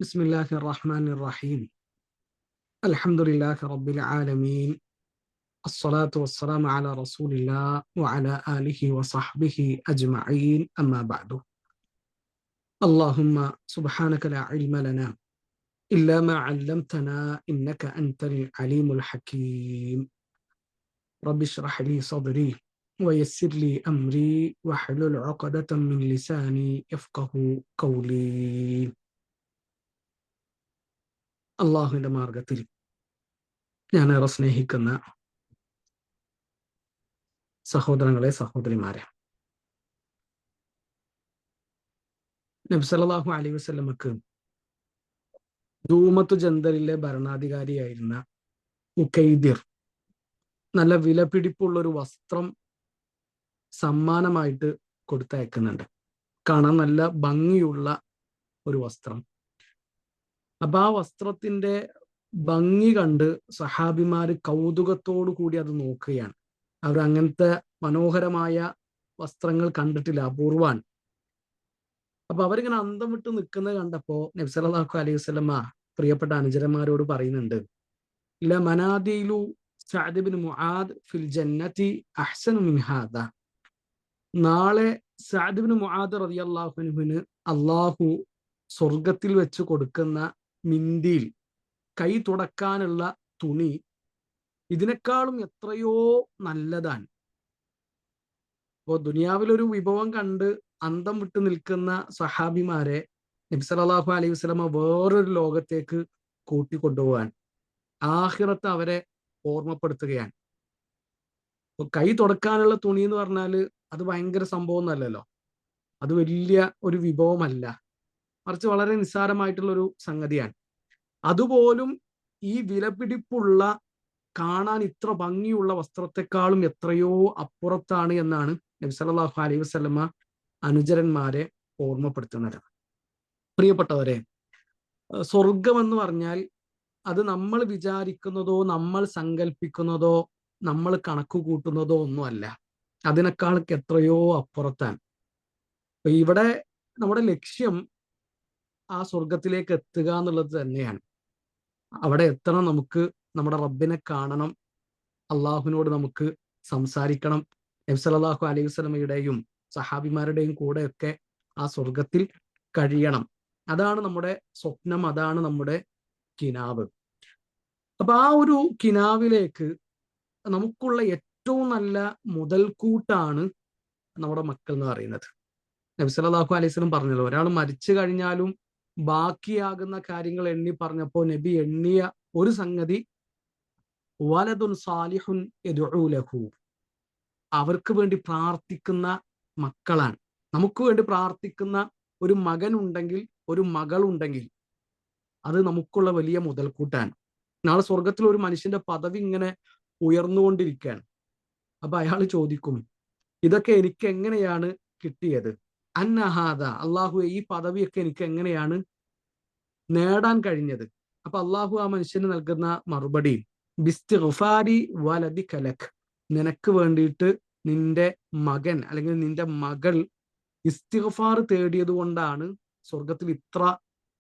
بسم الله الرحمن الرحيم الحمد لله رب العالمين الصلاة والسلام على رسول الله وعلى آله وصحبه أجمعين أما بعد اللهم سبحانك لا علم لنا إلا ما علمتنا إنك أنت العليم الحكيم رب اشرح لي صدري ويسر لي أمري واحلل عقدة من لساني يفقه قولي അള്ളാഹുവിന്റെ മാർഗത്തിൽ ഞാനേറെ സ്നേഹിക്കുന്ന സഹോദരങ്ങളെ, സഹോദരിമാരെ, നബി സല്ലല്ലാഹു അലൈഹി വസല്ലമക്ക് ധൂമത്തു ജന്തലിലെ ഭരണാധികാരിയായിരുന്ന ഉഖൈദിർ നല്ല വിലപിടിപ്പുള്ള ഒരു വസ്ത്രം സമ്മാനമായിട്ട് കൊടുത്തയക്കുന്നുണ്ട്. കാണാൻ നല്ല ഭംഗിയുള്ള ഒരു വസ്ത്രം. അപ്പൊ ആ വസ്ത്രത്തിന്റെ ഭംഗി കണ്ട് സഹാബിമാര് കൗതുകത്തോടു കൂടി അത് നോക്കുകയാണ്. അവർ അങ്ങനത്തെ മനോഹരമായ വസ്ത്രങ്ങൾ കണ്ടിട്ടില്ല, അപൂർവാൻ. അപ്പൊ അവരിങ്ങനെ അന്തം വിട്ട് നിൽക്കുന്നത് കണ്ടപ്പോ നബി സല്ലല്ലാഹു അലൈഹി വസല്ലമ പ്രിയപ്പെട്ട അനുചരന്മാരോട് പറയുന്നുണ്ട്, ല മനാദിലു സഅദ് ഇബ്നു മുആദ് ഫിൽ ജന്നതി അഹ്സനു മിൻ ഹാദാ. നാളെ സഅദ് ഇബ്നു മുആദ് റളിയല്ലാഹു അൻഹുവിന് അള്ളാഹു സ്വർഗത്തിൽ വെച്ച് കൊടുക്കുന്ന മിന്തിയിൽ, കൈ തുടക്കാനുള്ള തുണി ഇതിനേക്കാളും എത്രയോ നല്ലതാണ്. ഇപ്പോ ദുനിയാവിലൊരു വിഭവം കണ്ട് അന്തം വിട്ട് നിൽക്കുന്ന സഹാബിമാരെ നബി സല്ലല്ലാഹു അലൈഹി വസല്ലമ വേറൊരു ലോകത്തേക്ക് കൂട്ടിക്കൊണ്ടുപോകാൻ, ആഖിറത്ത് അവരെ ഓർമ്മപ്പെടുത്തുകയാണ്. ഇപ്പൊ കൈ തുടക്കാനുള്ള തുണി എന്ന് പറഞ്ഞാൽ അത് ഭയങ്കര സംഭവം ഒന്നല്ലല്ലോ, അത് വലിയ ഒരു വിഭവമല്ല, മറിച്ച് വളരെ നിസ്സാരമായിട്ടുള്ള ഒരു സംഗതിയാണ്. അതുപോലും ഈ വിലപിടിപ്പുള്ള, കാണാൻ ഇത്ര ഭംഗിയുള്ള വസ്ത്രത്തെക്കാളും എത്രയോ അപ്പുറത്താണ് എന്നാണ് നബി സല്ലല്ലാഹു അലൈഹി വസല്ലമ അനുചരന്മാരെ ഓർമ്മപ്പെടുത്തുന്നത്. പ്രിയപ്പെട്ടവരെ, സ്വർഗം എന്ന് പറഞ്ഞാൽ അത് നമ്മൾ വിചാരിക്കുന്നതോ നമ്മൾ സങ്കല്പിക്കുന്നതോ നമ്മൾ കണക്ക് കൂട്ടുന്നതോ ഒന്നുമല്ല, അതിനേക്കാൾ എത്രയോ അപ്പുറത്താണ്. ഇവിടെ നമ്മുടെ ലക്ഷ്യം ആ സ്വർഗത്തിലേക്ക് എത്തുക എന്നുള്ളത് തന്നെയാണ്. അവിടെ എത്തണം, നമുക്ക് നമ്മുടെ റബ്ബിനെ കാണണം, അള്ളാഹുവിനോട് നമുക്ക് സംസാരിക്കണം, നബി സല്ലല്ലാഹു അലൈഹി വസല്ലമയുടെയും സഹാബിമാരുടെയും കൂടെയൊക്കെ ആ സ്വർഗത്തിൽ കഴിയണം. അതാണ് നമ്മുടെ സ്വപ്നം, അതാണ് നമ്മുടെ കിനാവ്. അപ്പൊ ആ ഒരു കിനാവിലേക്ക് നമുക്കുള്ള ഏറ്റവും നല്ല മുതൽക്കൂട്ടാണ് നമ്മുടെ മക്കൾ എന്ന് പറയുന്നത്. നബി സല്ലല്ലാഹു അലൈഹി വസല്ലം പറഞ്ഞല്ലോ, ഒരാൾ മരിച്ചു കഴിഞ്ഞാലും ബാക്കിയാകുന്ന കാര്യങ്ങൾ എണ്ണി പറഞ്ഞപ്പോ നബി എണ്ണിയ ഒരു സംഗതി വലദുൻ സാലിഹുൻ യദ്ഉ ലഹു, അവർക്ക് വേണ്ടി പ്രാർത്ഥിക്കുന്ന മക്കളാണ്. നമുക്ക് വേണ്ടി പ്രാർത്ഥിക്കുന്ന ഒരു മകൻ ഉണ്ടെങ്കിൽ, ഒരു മകൾ ഉണ്ടെങ്കിൽ അത് നമുക്കുള്ള വലിയ മുതൽക്കൂട്ടാണ്. നാളെ സ്വർഗത്തിൽ ഒരു മനുഷ്യന്റെ പദവി ഇങ്ങനെ ഉയർന്നുകൊണ്ടിരിക്കുകയാണ്. അപ്പൊ അയാൾ ചോദിക്കും, ഇതൊക്കെ എനിക്ക് എങ്ങനെയാണ് കിട്ടിയത്? അന്നഹാദ, അള്ളാഹു ഈ പദവിയൊക്കെ എനിക്ക് എങ്ങനെയാണ് നേടാൻ കഴിഞ്ഞത്? അപ്പൊ അള്ളാഹു ആ മനുഷ്യന് നൽകുന്ന മറുപടി, ബിസ്തിഗ്ഫാരി വലദിക ലക്, നിനക്ക് വേണ്ടിയിട്ട് നിന്റെ മകൻ അല്ലെങ്കിൽ നിന്റെ മകൾ ഇസ്തിഗ്ഫാർ തേടിയത് കൊണ്ടാണ് സ്വർഗത്തിൽ ഇത്ര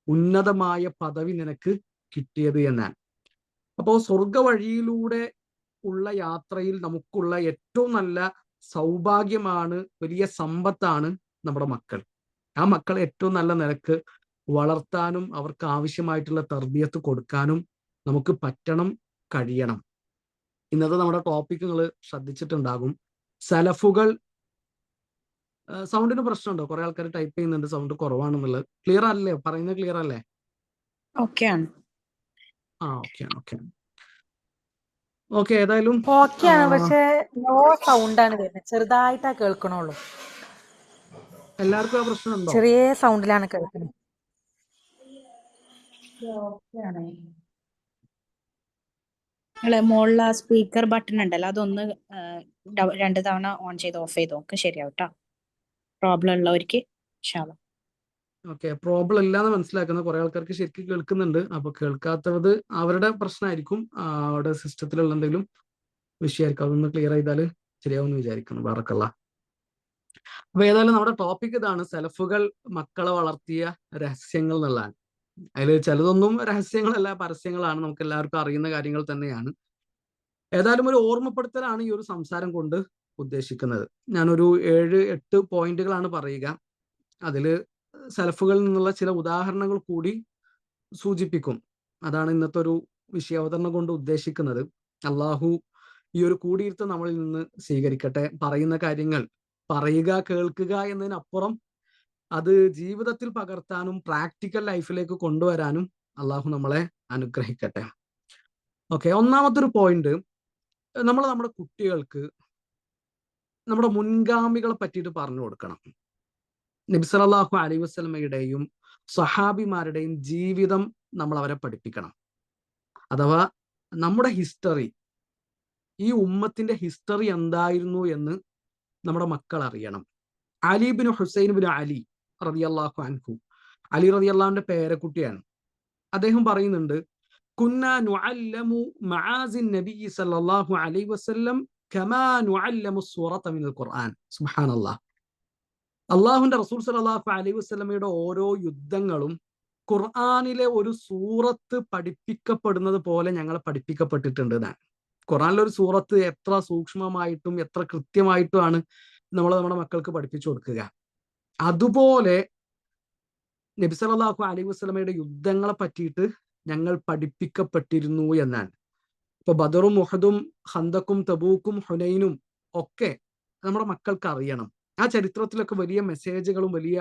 ഉന്നതമായ പദവി നിനക്ക് കിട്ടിയത് എന്നാണ്. അപ്പോ സ്വർഗ വഴിയിലൂടെ ഉള്ള യാത്രയിൽ നമുക്കുള്ള ഏറ്റവും നല്ല സൗഭാഗ്യമാണ്, വലിയ സമ്പത്താണ് നമ്മുടെ മക്കൾ. ആ മക്കളെ ഏറ്റവും നല്ല നിലക്ക് വളർത്താനും അവർക്ക് ആവശ്യമായിട്ടുള്ള തർബിയത്ത് കൊടുക്കാനും നമുക്ക് പറ്റണം, കഴിയണം. ഇന്നത്തെ നമ്മുടെ ടോപ്പിക് നിങ്ങൾ ശ്രദ്ധിച്ചിട്ടുണ്ടാകും, സലഫുകൾ. സൗണ്ടിന് പ്രശ്നമുണ്ടോ? കുറെ ആൾക്കാർ ടൈപ്പ് ചെയ്യുന്നുണ്ട് സൗണ്ട് കുറവാണെന്നുള്ളത്. ക്ലിയർ അല്ലേ? പറയുന്നത് ക്ലിയർ അല്ലേ? ഓക്കെ ആണ്. ഓക്കെ. ഏതായാലും ഓക്കെ ആണ്, പക്ഷെ ലോ സൗണ്ട് ആണ് വരുന്നത്, ചെറുതായിട്ടാ കേൾക്കണുള്ളൂ. എല്ലാവർക്കും ആ പ്രശ്നമുണ്ടോ? ചെറിയ സൗണ്ടിലാണ് കേൾക്കുന്നത്. മുകളിൽ ആ സ്പീക്കർ ബട്ടൺ ഉണ്ടല്ലോ, അതൊന്ന് 2 തവണ ഓൺ ചെയ്ത് ഓഫ് ചെയ്ത് നോക്ക്, ശരിയാവട്ടോ. പ്രോബ്ലം ഉള്ളവർക്ക് ഇൻഷാല്ലാ. ഓക്കെ, പ്രോബ്ലം ഇല്ലാന്ന് മനസ്സിലാക്കുന്ന കുറെ ആൾക്കാർക്ക് ശരിക്കും കേൾക്കുന്നുണ്ട്. അപ്പൊ കേൾക്കാത്തത് അവരുടെ പ്രശ്നമായിരിക്കും, അവിടെ സിസ്റ്റത്തിലുള്ള എന്തെങ്കിലും വിഷയമായിരിക്കും. അതൊന്ന് ക്ലിയർ ചെയ്താൽ ശരിയാവുമെന്ന് വിചാരിക്കുന്നു. ബറക്കല്ലാ. അപ്പൊ ഏതായാലും നമ്മുടെ ടോപ്പിക് ഇതാണ്, സെലഫുകൾ മക്കളെ വളർത്തിയ രഹസ്യങ്ങൾ എന്നുള്ളതാണ്. അതിൽ ചിലതൊന്നും രഹസ്യങ്ങളല്ല, പരസ്യങ്ങളാണ്, നമുക്ക് എല്ലാവർക്കും അറിയുന്ന കാര്യങ്ങൾ തന്നെയാണ്. ഏതായാലും ഒരു ഓർമ്മപ്പെടുത്തലാണ് ഈ ഒരു സംസാരം കൊണ്ട് ഉദ്ദേശിക്കുന്നത്. ഞാനൊരു 7-8 പോയിന്റുകളാണ് പറയുക. അതിൽ സലഫുകളിൽ നിന്നുള്ള ചില ഉദാഹരണങ്ങൾ കൂടി സൂചിപ്പിക്കും. അതാണ് ഇന്നത്തെ ഒരു വിഷയാവതരണം കൊണ്ട് ഉദ്ദേശിക്കുന്നത്. അള്ളാഹു ഈ ഒരു കൂടിയിരുത്തം നമ്മളിൽ നിന്ന് സ്വീകരിക്കട്ടെ. പറയുന്ന കാര്യങ്ങൾ പറയുക, കേൾക്കുക എന്നതിനപ്പുറം അത് ജീവിതത്തിൽ പകർത്താനും പ്രാക്ടിക്കൽ ലൈഫിലേക്ക് കൊണ്ടുവരാനും അള്ളാഹു നമ്മളെ അനുഗ്രഹിക്കട്ടെ. ഓക്കെ, ഒന്നാമത്തെ ഒരു പോയിന്റ്, നമ്മുടെ കുട്ടികൾക്ക് നമ്മുടെ മുൻഗാമികളെ പറ്റിയിട്ട് പറഞ്ഞു കൊടുക്കണം. നബി സല്ലല്ലാഹു അലൈഹി വസല്ലമയുടെയും സഹാബിമാരുടെയും ജീവിതം നമ്മൾ അവരെ പഠിപ്പിക്കണം. അഥവാ നമ്മുടെ ഹിസ്റ്ററി, ഈ ഉമ്മത്തിന്റെ ഹിസ്റ്ററി എന്തായിരുന്നു എന്ന് നമ്മുടെ മക്കൾ അറിയണം. Ali bin Husain bin Ali റളിയല്ലാഹു അൻഹു, അലി റളിയല്ലാഹുവിന്റെ പേരക്കുട്ടിയാണ്. അദ്ദേഹം പറയുന്നുണ്ട്, കുന്നാ നുഅല്ലമു മആസിൻ നബി സല്ലല്ലാഹു അലൈഹി വസല്ലം കമാ നുഅല്ലമു സൂറത മിനൽ ഖുർആൻ. സുബ്ഹാനല്ലാഹ്. അള്ളാഹുവിന്റെ റസൂൽ സല്ലല്ലാഹു അലൈഹി വസല്ലമയുടെ ഓരോ യുദ്ധങ്ങളും ഖുർആനിലെ ഒരു സൂറത്ത് പഠിപ്പിക്കപ്പെടുന്നത് പോലെ ഞങ്ങളെ പഠിപ്പിക്കപ്പെട്ടിട്ടുണ്ട് എന്നാണ്. ഖുർആനിലെ ഒരു സൂറത്ത് എത്ര സൂക്ഷ്മമായിട്ടും എത്ര കൃത്യമായിട്ടുമാണ് നമ്മുടെ മക്കൾക്ക് പഠിപ്പിച്ചു കൊടുക്കുക. അതുപോലെ നബി സല്ലല്ലാഹു അലൈഹി വസല്ലമയുടെ യുദ്ധങ്ങളെ പറ്റിയിട്ട് ഞങ്ങൾ പഠിപ്പിക്കപ്പെട്ടിരുന്നു എന്നാണ്. ഇപ്പൊ ബദറും ഉഹദും ഖന്തക്കും തബൂക്കും ഹുനൈനും ഒക്കെ നമ്മുടെ മക്കൾക്ക് അറിയണം. ആ ചരിത്രത്തിലൊക്കെ വലിയ മെസ്സേജുകളും വലിയ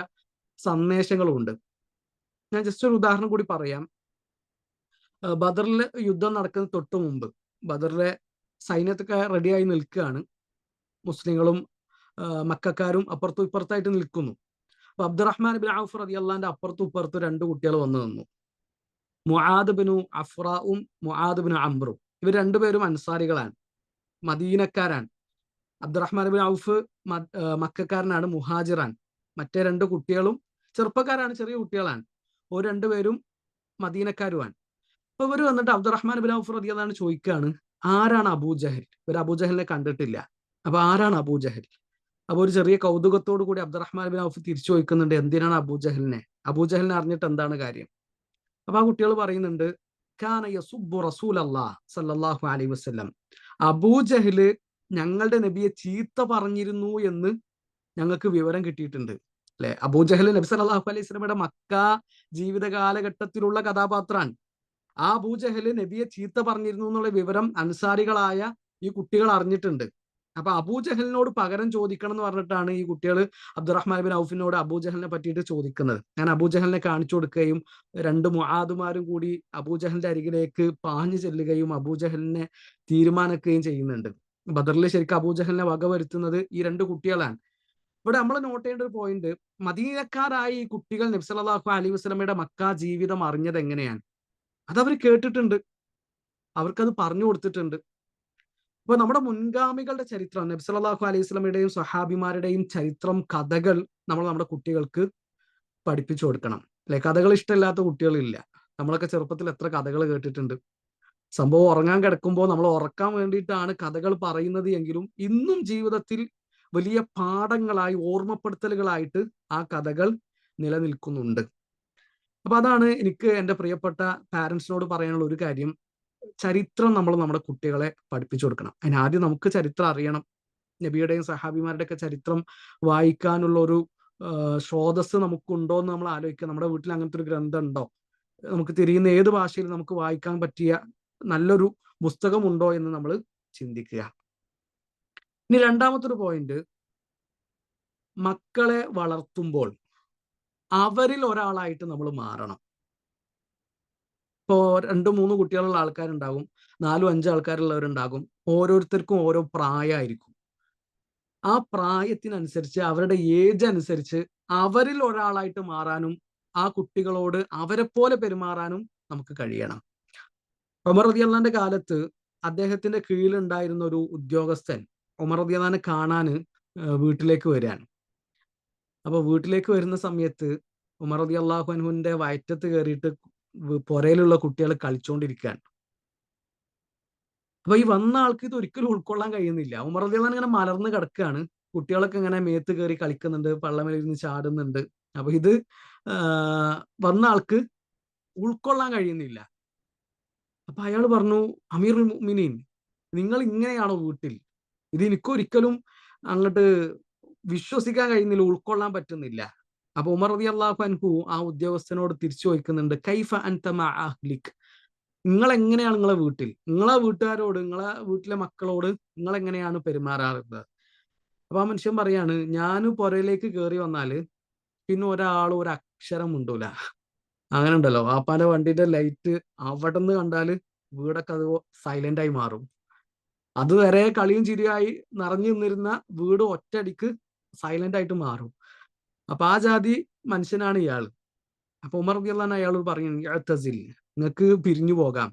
സന്ദേശങ്ങളും ഉണ്ട്. ഞാൻ ജസ്റ്റ് ഒരു ഉദാഹരണം കൂടി പറയാം. ബദറിലെ യുദ്ധം നടക്കുന്ന തൊട്ട് മുമ്പ് ബദറിലെ സൈന്യത്തൊക്കെ റെഡിയായി നിൽക്കുകയാണ്. മുസ്ലിങ്ങളും മക്കാരും അപ്പുറത്തും ഇപ്പുറത്തായിട്ട് നിൽക്കുന്നു. അപ്പൊ അബ്ദുറഹ്മാൻ ബിൻ ഔഫ് റളിയല്ലാഹുവിന്റെ അപ്പുറത്തും ഇപ്പുറത്തും 2 കുട്ടികൾ വന്നു നിന്നു. മുആദ് ബിനു അഫ്റാഉം മുആദ് ബിനു അംറും. ഇവർ രണ്ടുപേരും അൻസാരികളാണ്, മദീനക്കാരാണ്. അബ്ദുറഹ്മാൻ ബിൻ ഔഫ് മക്കക്കാരനാണ്, മുഹാജിറാൻ. മറ്റേ 2 കുട്ടികളും ചെറുപ്പക്കാരാണ്, ചെറിയ കുട്ടികളാണ്. ഒരു 2 പേരും മദീനക്കാരുമാണ്. അപ്പൊ ഇവർ വന്നിട്ട് അബ്ദുറഹ്മാൻ ബിൻ ഔഫ് റളിയല്ലാഹു ചോദിക്കുകയാണ്, ആരാണ് അബൂജഹൽ? ഇവർ അബൂജഹലിനെ കണ്ടിട്ടില്ല. അപ്പൊ ആരാണ് അബൂജഹൽ? അപ്പൊ ഒരു ചെറിയ കൗതുകത്തോടു കൂടി അബ്ദുറഹ്മാൻ ബിൻ ഔഫ് തിരിച്ചു ചോദിക്കുന്നുണ്ട്, എന്തിനാണ് അബൂജഹലിനെ? അബൂജഹലിനെ അറിഞ്ഞിട്ട് എന്താണ് കാര്യം? അപ്പൊ ആ കുട്ടികൾ പറയുന്നുണ്ട്, കാന യസുബ്ബു റസൂലല്ലാഹ് സല്ലല്ലാഹു അലൈഹി വസല്ലം. അബൂജഹല് ഞങ്ങളുടെ നബിയെ ചീത്ത പറഞ്ഞിരുന്നു എന്ന് ഞങ്ങൾക്ക് വിവരം കിട്ടിയിട്ടുണ്ട്. അല്ലെ, അബൂജഹൽ നബി സല്ലല്ലാഹു അലൈഹി വസല്ലമയുടെ മക്ക ജീവിത കാലഘട്ടത്തിലുള്ള കഥാപാത്രമാണ്. ആ അബൂജഹല് നബിയെ ചീത്ത പറഞ്ഞിരുന്നു എന്നുള്ള വിവരം അൻസാരികളായ ഈ കുട്ടികൾ അറിഞ്ഞിട്ടുണ്ട്. അപ്പൊ അബൂജഹലിനോട് പകരം ചോദിക്കണം എന്ന് പറഞ്ഞിട്ടാണ് ഈ കുട്ടികൾ അബ്ദുറഹ്മാൻ ബിൻ ഔഫിനോട് അബൂജഹലിനെ പറ്റിയിട്ട് ചോദിക്കുന്നത്. ഞാൻ അബൂജഹലിനെ കാണിച്ചു കൊടുക്കുകയും 2 മുആദുമാരും കൂടി അബൂജഹലിന്റെ അരികിലേക്ക് പാഞ്ഞു ചെല്ലുകയും അബൂജഹലിനെ തീരുമാനിക്കുകയും ചെയ്യുന്നുണ്ട്. ബദറിൽ ശരിക്കും അബൂജഹലിനെ വകവരുത്തുന്നത് ഈ 2 കുട്ടികളാണ്. ഇവിടെ നമ്മൾ നോട്ട് ചെയ്യേണ്ട ഒരു പോയിന്റ്, മദീനക്കാരായ ഈ കുട്ടികൾ നബി സല്ലല്ലാഹു അലൈഹി വസല്ലമയുടെ മക്ക ജീവിതം അറിഞ്ഞത് എങ്ങനെയാണ്? അതവർ കേട്ടിട്ടുണ്ട്, അവർക്കത് പറഞ്ഞു കൊടുത്തിട്ടുണ്ട്. അപ്പൊ നമ്മുടെ മുൻഗാമികളുടെ ചരിത്രം, നബി സല്ലല്ലാഹു അലൈഹി വസല്ലമയുടെയും സഹാബിമാരുടെയും ചരിത്രം, കഥകൾ നമ്മൾ നമ്മുടെ കുട്ടികൾക്ക് പഠിപ്പിച്ചു കൊടുക്കണം. അല്ലെ, കഥകൾ ഇഷ്ടമില്ലാത്ത കുട്ടികളില്ല. നമ്മളൊക്കെ ചെറുപ്പത്തിൽ എത്ര കഥകൾ കേട്ടിട്ടുണ്ട്. സംഭവം ഉറങ്ങാൻ കിടക്കുമ്പോൾ നമ്മൾ ഉറക്കാൻ വേണ്ടിയിട്ടാണ് കഥകൾ പറയുന്നത് എങ്കിലും ഇന്നും ജീവിതത്തിൽ വലിയ പാഠങ്ങളായി, ഓർമ്മപ്പെടുത്തലുകളായിട്ട് ആ കഥകൾ നിലനിൽക്കുന്നുണ്ട്. അപ്പൊ അതാണ് എനിക്ക് എൻ്റെ പ്രിയപ്പെട്ട പാരൻസിനോട് പറയാനുള്ള ഒരു കാര്യം. ചരിത്രം നമ്മൾ നമ്മുടെ കുട്ടികളെ പഠിപ്പിച്ചു കൊടുക്കണം. അതിനാദ്യം നമുക്ക് ചരിത്രം അറിയണം. നബിയുടെയും സഹാബിമാരുടെ ഒക്കെ ചരിത്രം വായിക്കാനുള്ള ഒരു സ്രോതസ് നമുക്കുണ്ടോ എന്ന് നമ്മൾ ആലോചിക്കുക. നമ്മുടെ വീട്ടിൽ അങ്ങനത്തെ ഒരു ഗ്രന്ഥം ഉണ്ടോ? നമുക്ക് തിരിയുന്ന ഏത് ഭാഷയിൽ നമുക്ക് വായിക്കാൻ പറ്റിയ നല്ലൊരു പുസ്തകമുണ്ടോ എന്ന് നമ്മൾ ചിന്തിക്കുക. ഇനി രണ്ടാമത്തൊരു പോയിന്റ്, മക്കളെ വളർത്തുമ്പോൾ അവരിൽ ഒരാളായിട്ട് നമ്മൾ മാറണം. ഇപ്പോ 2-3 കുട്ടികളുള്ള ആൾക്കാരുണ്ടാകും, 4-5 ആൾക്കാരുള്ളവരുണ്ടാകും. ഓരോരുത്തർക്കും ഓരോ പ്രായമായിരിക്കും. ആ പ്രായത്തിനനുസരിച്ച്, അവരുടെ ഏജ് അനുസരിച്ച് അവരിൽ ഒരാളായിട്ട് മാറാനും ആ കുട്ടികളോട് അവരെ പോലെ പെരുമാറാനും നമുക്ക് കഴിയണം. ഉമർ റളിയല്ലാഹുവിന്റെ കാലത്ത് അദ്ദേഹത്തിന്റെ കീഴിലുണ്ടായിരുന്ന ഒരു ഉദ്യോഗസ്ഥൻ ഉമർ റളിയല്ലാഹുവിനെ കാണാന് വീട്ടിലേക്ക് വരികയാണ്. അപ്പൊ വീട്ടിലേക്ക് വരുന്ന സമയത്ത് ഉമർ റളിയല്ലാഹു അൻഹുവിന്റെ വയറ്റത്ത് കയറിയിട്ട് പുരയിലുള്ള കുട്ടികൾ കളിച്ചുകൊണ്ടിരിക്കുകയാണ്. അപ്പൊ ഈ വന്ന ആൾക്ക് ഇത് ഒരിക്കലും ഉൾക്കൊള്ളാൻ കഴിയുന്നില്ല. ഉമർ റളിയല്ലാഹു ഇങ്ങനെ മലർന്ന് കിടക്കുകയാണ്, കുട്ടികളൊക്കെ ഇങ്ങനെ മേത്ത് കയറി കളിക്കുന്നുണ്ട്, പള്ളമേലിരുന്ന് ചാടുന്നുണ്ട്. അപ്പൊ ഇത് വന്ന ആൾക്ക് ഉൾക്കൊള്ളാൻ കഴിയുന്നില്ല. അപ്പൊ അയാൾ പറഞ്ഞു, അമീറുൽ മുഅ്മിനീൻ, നിങ്ങൾ ഇങ്ങനെയാണോ വീട്ടിൽ? ഇത് എനിക്കൊരിക്കലും അങ്ങോട്ട് വിശ്വസിക്കാൻ കഴിയുന്നില്ല, ഉൾക്കൊള്ളാൻ പറ്റുന്നില്ല. അപ്പൊ ഉമർ റളിയല്ലാഹു അൻഹു ആ ഉദ്യോഗസ്ഥനോട് തിരിച്ചു ചോദിക്കുന്നുണ്ട്, കൈഫ അൻത മഅ അഹ്ലിക്, നിങ്ങൾ എങ്ങനെയാണ് നിങ്ങളെ വീട്ടിൽ, നിങ്ങളെ വീട്ടുകാരോട്, നിങ്ങളെ വീട്ടിലെ മക്കളോട് നിങ്ങൾ എങ്ങനെയാണ് പെരുമാറാറുള്ളത്? അപ്പൊ ആ മനുഷ്യൻ പറയാണ്, ഞാൻ പുരയിലേക്ക് കയറി വന്നാല് പിന്നെ ഒരാളും ഒരു അക്ഷരം മിണ്ടൂല. അങ്ങനെ ഉണ്ടല്ലോ, വാപ്പാന്റെ വണ്ടിന്റെ ലൈറ്റ് അവിടെ നിന്ന് കണ്ടാല് വീടൊക്കെ അത് സൈലന്റ് ആയി മാറും. അതുവരെ കളിയും ചിരിയായി നിറഞ്ഞു നിന്നിരുന്ന വീട് ഒറ്റയടിക്ക് സൈലന്റ് ആയിട്ട് മാറും. അപ്പൊ ആ ജാതി മനുഷ്യനാണ് ഇയാൾ. അപ്പൊ ഉമർ റളിയല്ലാഹു അൻഹു അയാളോട് പറയും, ഇഅ്തസിൽ, നിങ്ങൾക്ക് പിരിഞ്ഞു പോകാം,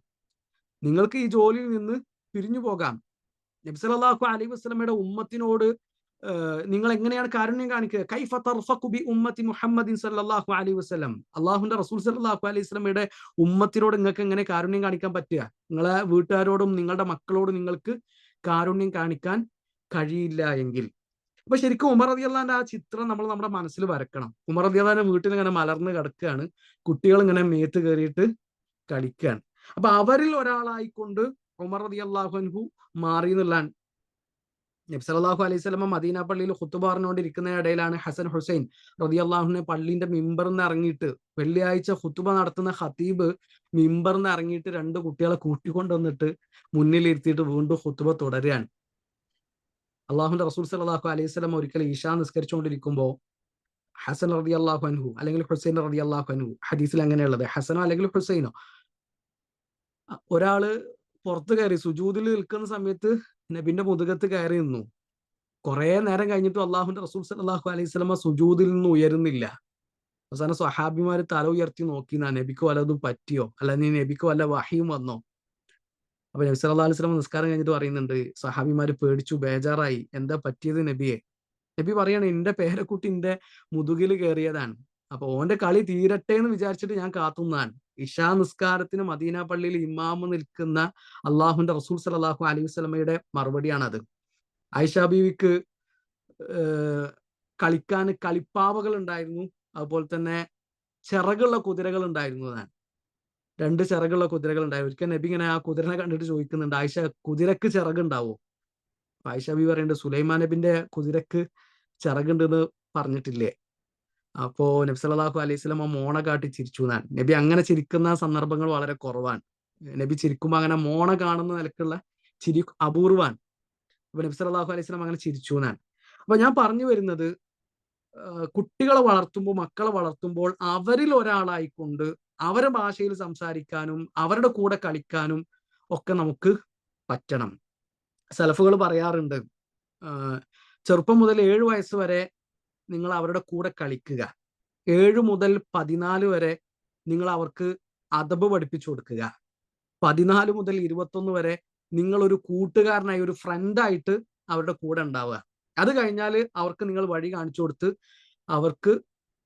നിങ്ങൾക്ക് ഈ ജോലിയിൽ നിന്ന് പിരിഞ്ഞു പോകാം. നബി സല്ലല്ലാഹു അലൈഹി വസല്ലമയുടെ ഉമ്മത്തിനോട് നിങ്ങൾ എങ്ങനെയാണ് കാരുണ്യം കാണിക്കുക? കൈഫ തർഫഖു ബി ഉമ്മത്തി മുഹമ്മദിൻ സല്ലല്ലാഹു അലൈഹി വസല്ലം, അള്ളാഹുവിന്റെ റസൂൽ സല്ലല്ലാഹു അലൈഹി വസല്ലമയുടെ ഉമ്മത്തിനോട് നിങ്ങൾക്ക് എങ്ങനെ കാരുണ്യം കാണിക്കാൻ പറ്റുക? നിങ്ങളെ വീട്ടുകാരോടും നിങ്ങളുടെ മക്കളോടും നിങ്ങൾക്ക് കാരുണ്യം കാണിക്കാൻ കഴിയില്ല എങ്കിൽ. അപ്പൊ ശരിക്കും ഉമർ റളിയല്ലാഹു അൻഹു ആ ചിത്രം നമ്മൾ നമ്മുടെ മനസ്സിൽ വരക്കണം. ഉമർ റളിയല്ലാഹു അൻഹു വീട്ടിൽ ഇങ്ങനെ മലർന്ന് കിടക്കുകയാണ്, കുട്ടികൾ ഇങ്ങനെ മേത്ത് കയറിയിട്ട് കളിക്കുകയാണ്. അപ്പൊ അവരിൽ ഒരാളായിക്കൊണ്ട് ഉമർ റളിയല്ലാഹു അൻഹു മാറി എന്നുള്ളതാണ്. നബി സല്ലല്ലാഹു അലൈഹി വസല്ലമ മദീന പള്ളിയിൽ ഖുത്ബ പറഞ്ഞുകൊണ്ടിരിക്കുന്ന ഇടയിലാണ് ഹസൻ ഹുസൈൻ റളിയല്ലാഹുവിനെ പള്ളിന്റെ മിമ്പറിന്ന് ഇറങ്ങിയിട്ട്, വെള്ളിയാഴ്ച ഖുത്ബ നടത്തുന്ന ഖതീബ് മിമ്പറിന്ന് ഇറങ്ങിയിട്ട് രണ്ട് കുട്ടികളെ കൂട്ടിക്കൊണ്ടുവന്നിട്ട് മുന്നിലിരുത്തിയിട്ട് വീണ്ടും ഖുത്ബ തുടരുകയാണ്. അള്ളാഹുന്റെ റസൂൽ സല്ലല്ലാഹു അലൈഹി വസല്ലം ഒരിക്കൽ ഇശാ നിസ്കരിച്ചുകൊണ്ടിരിക്കുമ്പോൾ ഹസൻ റളിയല്ലാഹു അൻഹു അല്ലെങ്കിൽ ഹുസൈൻ റളിയല്ലാഹു അൻഹു, ഹദീസിൽ അങ്ങനെയുള്ളത്, ഹസനോ അല്ലെങ്കിൽ ഹുസൈനോ, ഒരാള് പുറത്ത് കയറി സുജൂദിൽ നിൽക്കുന്ന സമയത്ത് നബിന്റെ മുതുകത്ത് കയറി നിന്നു. കുറെ നേരം കഴിഞ്ഞിട്ട് അള്ളാഹുന്റെ റസൂൽ സല്ലല്ലാഹു അലൈഹി വസല്ലമ സുജൂദിൽ നിന്ന് ഉയരുന്നില്ല. അവസാനം സ്വഹാബിമാര് തല ഉയർത്തി നോക്കി, നബിക്ക് വല്ലതും പറ്റിയോ, അല്ലെങ്കിൽ നബിക്ക് വല്ല വഹിയും വന്നോ? അപ്പൊ നബി സല്ലല്ലാഹു അലൈഹി വസല്ലം നിസ്കാരം കഴിഞ്ഞിട്ട് പറയുന്നുണ്ട്, സ്വഹാബിമാര് പേടിച്ചു, ബേജാറായി, എന്താ പറ്റിയത് നബിയെ? നബി പറയാണ്, എന്റെ പേരക്കുട്ടി എന്റെ മുതുകിൽ കയറിയതാണ്, അപ്പൊ ഓന്റെ കളി തീരട്ടെ എന്ന് വിചാരിച്ചിട്ട് ഞാൻ കാത്തുന്നതാണ്. ഇശാ നിസ്കാരത്തിന് മദീന പള്ളിയിൽ ഇമാമ് നിൽക്കുന്ന അള്ളാഹുന്റെ റസൂൽ സല്ലല്ലാഹു അലൈഹി വസല്ലമയുടെ മറുപടിയാണത്. ആയിഷ ബീവിക്ക് കളിക്കാൻ കളിപ്പാവകൾ ഉണ്ടായിരുന്നു, അതുപോലെ തന്നെ ചിറകുള്ള കുതിരകൾ ഉണ്ടായിരുന്നതാണ്. രണ്ട് ചിറകുള്ള കുതിരകൾ ഉണ്ടായിരുന്നു. ഒരിക്കൽ നബി ഇങ്ങനെ ആ കുതിരനെ കണ്ടിട്ട് ചോദിക്കുന്നുണ്ട്, ആയിഷ, കുതിരക്ക് ചിറകുണ്ടാവോ? ആയിഷ ബീവി പറയുന്നുണ്ട്, സുലൈമാൻ നബിന്റെ കുതിരക്ക് ചിറകുണ്ടെന്ന് പറഞ്ഞിട്ടില്ലേ? അപ്പോ നബി സല്ലല്ലാഹു അലൈഹി വസല്ലം മോണ കാട്ടി ചിരിച്ചു എന്നാണ്. നബി അങ്ങനെ ചിരിക്കുന്ന സന്ദർഭങ്ങൾ വളരെ കുറവാണ്. നബി ചിരിക്കുമ്പോൾ അങ്ങനെ മോണ കാണുന്ന നിലക്കുള്ള ചിരി അപൂർവാണ്. അപ്പൊ നബി സല്ലല്ലാഹു അലൈഹി വസല്ലം അങ്ങനെ ചിരിച്ചു എന്നാണ്. അപ്പൊ ഞാൻ പറഞ്ഞു വരുന്നത്, കുട്ടികളെ വളർത്തുമ്പോൾ, മക്കളെ വളർത്തുമ്പോൾ അവരിൽ ഒരാളായിക്കൊണ്ട് അവരുടെ ഭാഷയിൽ സംസാരിക്കാനും അവരുടെ കൂടെ കളിക്കാനും ഒക്കെ നമുക്ക് പറ്റണം. സലഫുകൾ പറയാറുണ്ട്, ചെറുപ്പം മുതൽ 7 വയസ്സ് വരെ നിങ്ങൾ അവരുടെ കൂടെ കളിക്കുക, 7 മുതൽ 14 വരെ നിങ്ങൾ അവർക്ക് അദബ് പഠിപ്പിച്ചു കൊടുക്കുക, 14 മുതൽ 21 വരെ നിങ്ങൾ ഒരു കൂട്ടുകാരനായി, ഒരു ഫ്രണ്ടായിട്ട് അവരുടെ കൂടെ ഉണ്ടാവുക. അത് കഴിഞ്ഞാൽ അവർക്ക് നിങ്ങൾ വഴി കാണിച്ചു കൊടുത്ത്, അവർക്ക്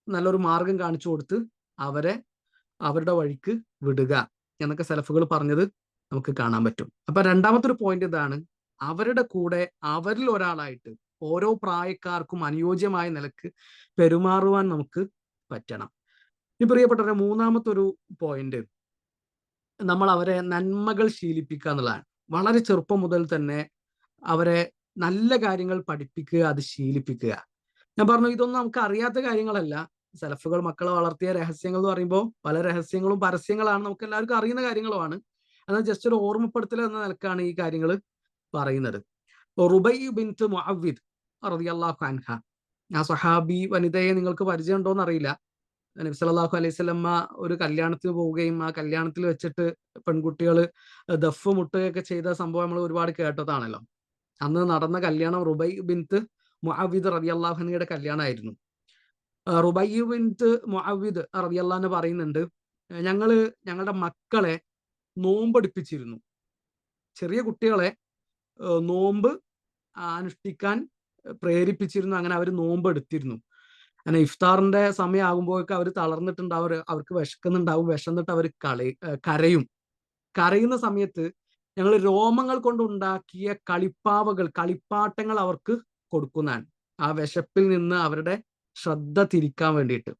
നല്ലൊരു മാർഗം കാണിച്ചു കൊടുത്ത് അവരെ അവരുടെ വഴിക്ക് വിടുക എന്നൊക്കെ സലഫുകൾ പറഞ്ഞത് നമുക്ക് കാണാൻ പറ്റും. അപ്പൊ രണ്ടാമത്തെ ഒരു പോയിന്റ് ഇതാണ്, അവരുടെ കൂടെ അവരിൽ ഒരാളായിട്ട് ഓരോ പ്രായക്കാർക്കും അനുയോജ്യമായ നിലക്ക് പെരുമാറുവാൻ നമുക്ക് പറ്റണം. ഈ പ്രിയപ്പെട്ടവരെ, മൂന്നാമത്തെ ഒരു പോയിന്റ്, നമ്മൾ അവരെ നന്മകൾ ശീലിപ്പിക്കുക എന്നുള്ളതാണ്. വളരെ ചെറുപ്പം മുതൽ തന്നെ അവരെ നല്ല കാര്യങ്ങൾ പഠിപ്പിക്കുക, അത് ശീലിപ്പിക്കുക. ഞാൻ പറഞ്ഞു, ഇതൊന്നും നമുക്ക് അറിയാത്ത കാര്യങ്ങളല്ല. സലഫുകൾ മക്കളെ വളർത്തിയ രഹസ്യങ്ങൾ എന്ന് പറയുമ്പോൾ പല രഹസ്യങ്ങളും പരസ്യങ്ങളാണ്, നമുക്ക് എല്ലാവർക്കും അറിയുന്ന കാര്യങ്ങളുമാണ്. എന്നാൽ ജസ്റ്റ് ഒരു ഓർമ്മപ്പെടുത്തൽ എന്ന നിലക്കാണ് ഈ കാര്യങ്ങൾ പറയുന്നത്. റുബൈ ബിൻത് മുഅവ്വിദ് റളിയല്ലാഹു അൻഹ, ആ സ്വഹാബി വനിതയെ നിങ്ങൾക്ക് പരിചയം ഉണ്ടോ എന്ന് അറിയില്ല. നബി സല്ലല്ലാഹു അലൈഹി വസല്ലമ ഒരു കല്യാണത്തിന് പോവുകയും ആ കല്യാണത്തിൽ വെച്ചിട്ട് പെൺകുട്ടികൾ ദഫ് മുട്ടുകയൊക്കെ ചെയ്ത സംഭവം നമ്മൾ ഒരുപാട് കേട്ടതാണല്ലോ. അന്ന് നടന്ന കല്യാണം റുബൈ ബിൻത് മുഅവ്വിദ് റളിയല്ലാഹു അൻഹയുടെ കല്യാണമായിരുന്നു. റുബൈ ബിൻത് മുഅവ്വിദ് റളിയല്ലാഹു അൻഹ പറയുന്നുണ്ട്, ഞങ്ങളുടെ മക്കളെ നോമ്പെടുപ്പിച്ചിരുന്നു. ചെറിയ കുട്ടികളെ നോമ്പ് അനുഷ്ഠിക്കാൻ പ്രേരിപ്പിച്ചിരുന്നു. അങ്ങനെ അവർ നോമ്പ് എടുത്തിരുന്നു. അങ്ങനെ ഇഫ്താറിന്റെ സമയമാകുമ്പോഴേക്കും അവർ തളർന്നിട്ടുണ്ടാവും, അവർക്ക് വിശക്കുന്നുണ്ടാവും, വിശന്നിട്ട് അവർ കരയും. കരയുന്ന സമയത്ത് ഞങ്ങൾ രോമങ്ങൾ കൊണ്ടുണ്ടാക്കിയ കളിപ്പാവകൾ, കളിപ്പാട്ടങ്ങൾ അവർക്ക് കൊടുക്കുന്നതാണ്, ആ വിശപ്പിൽ നിന്ന് അവരുടെ ശ്രദ്ധ തിരിക്കാൻ വേണ്ടിയിട്ട്.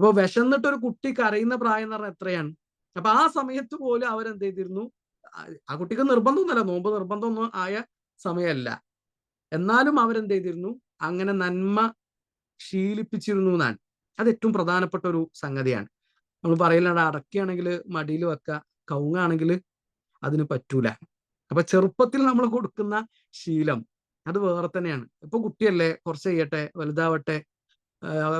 അപ്പൊ വിശന്നിട്ട് ഒരു കുട്ടി കരയുന്ന പ്രായം എന്ന് പറഞ്ഞാൽ എത്രയാണ്? അപ്പൊ ആ സമയത്ത് പോലും അവരെന്ത് ചെയ്തിരുന്നു, ആ കുട്ടിക്ക് നിർബന്ധമൊന്നുമല്ല, നോമ്പ് നിർബന്ധമൊന്നും ആയ സമയമല്ല, എന്നാലും അവരെന്ത് ചെയ്തിരുന്നു, അങ്ങനെ നന്മ ശീലിപ്പിച്ചിരുന്നു എന്നാണ്. അത് ഏറ്റവും പ്രധാനപ്പെട്ട ഒരു സംഗതിയാണ്. നമ്മൾ പറയലാണ് അടക്കയാണെങ്കിൽ മടിയിൽ വെക്കുക, കവുങ്ങാണെങ്കിൽ അതിന് പറ്റൂല. അപ്പൊ ചെറുപ്പത്തിൽ നമ്മൾ കൊടുക്കുന്ന ശീലം അത് വേറെ തന്നെയാണ്. ഇപ്പൊ കുട്ടിയല്ലേ, കുറച്ച് ചെയ്യട്ടെ, വലുതാവട്ടെ,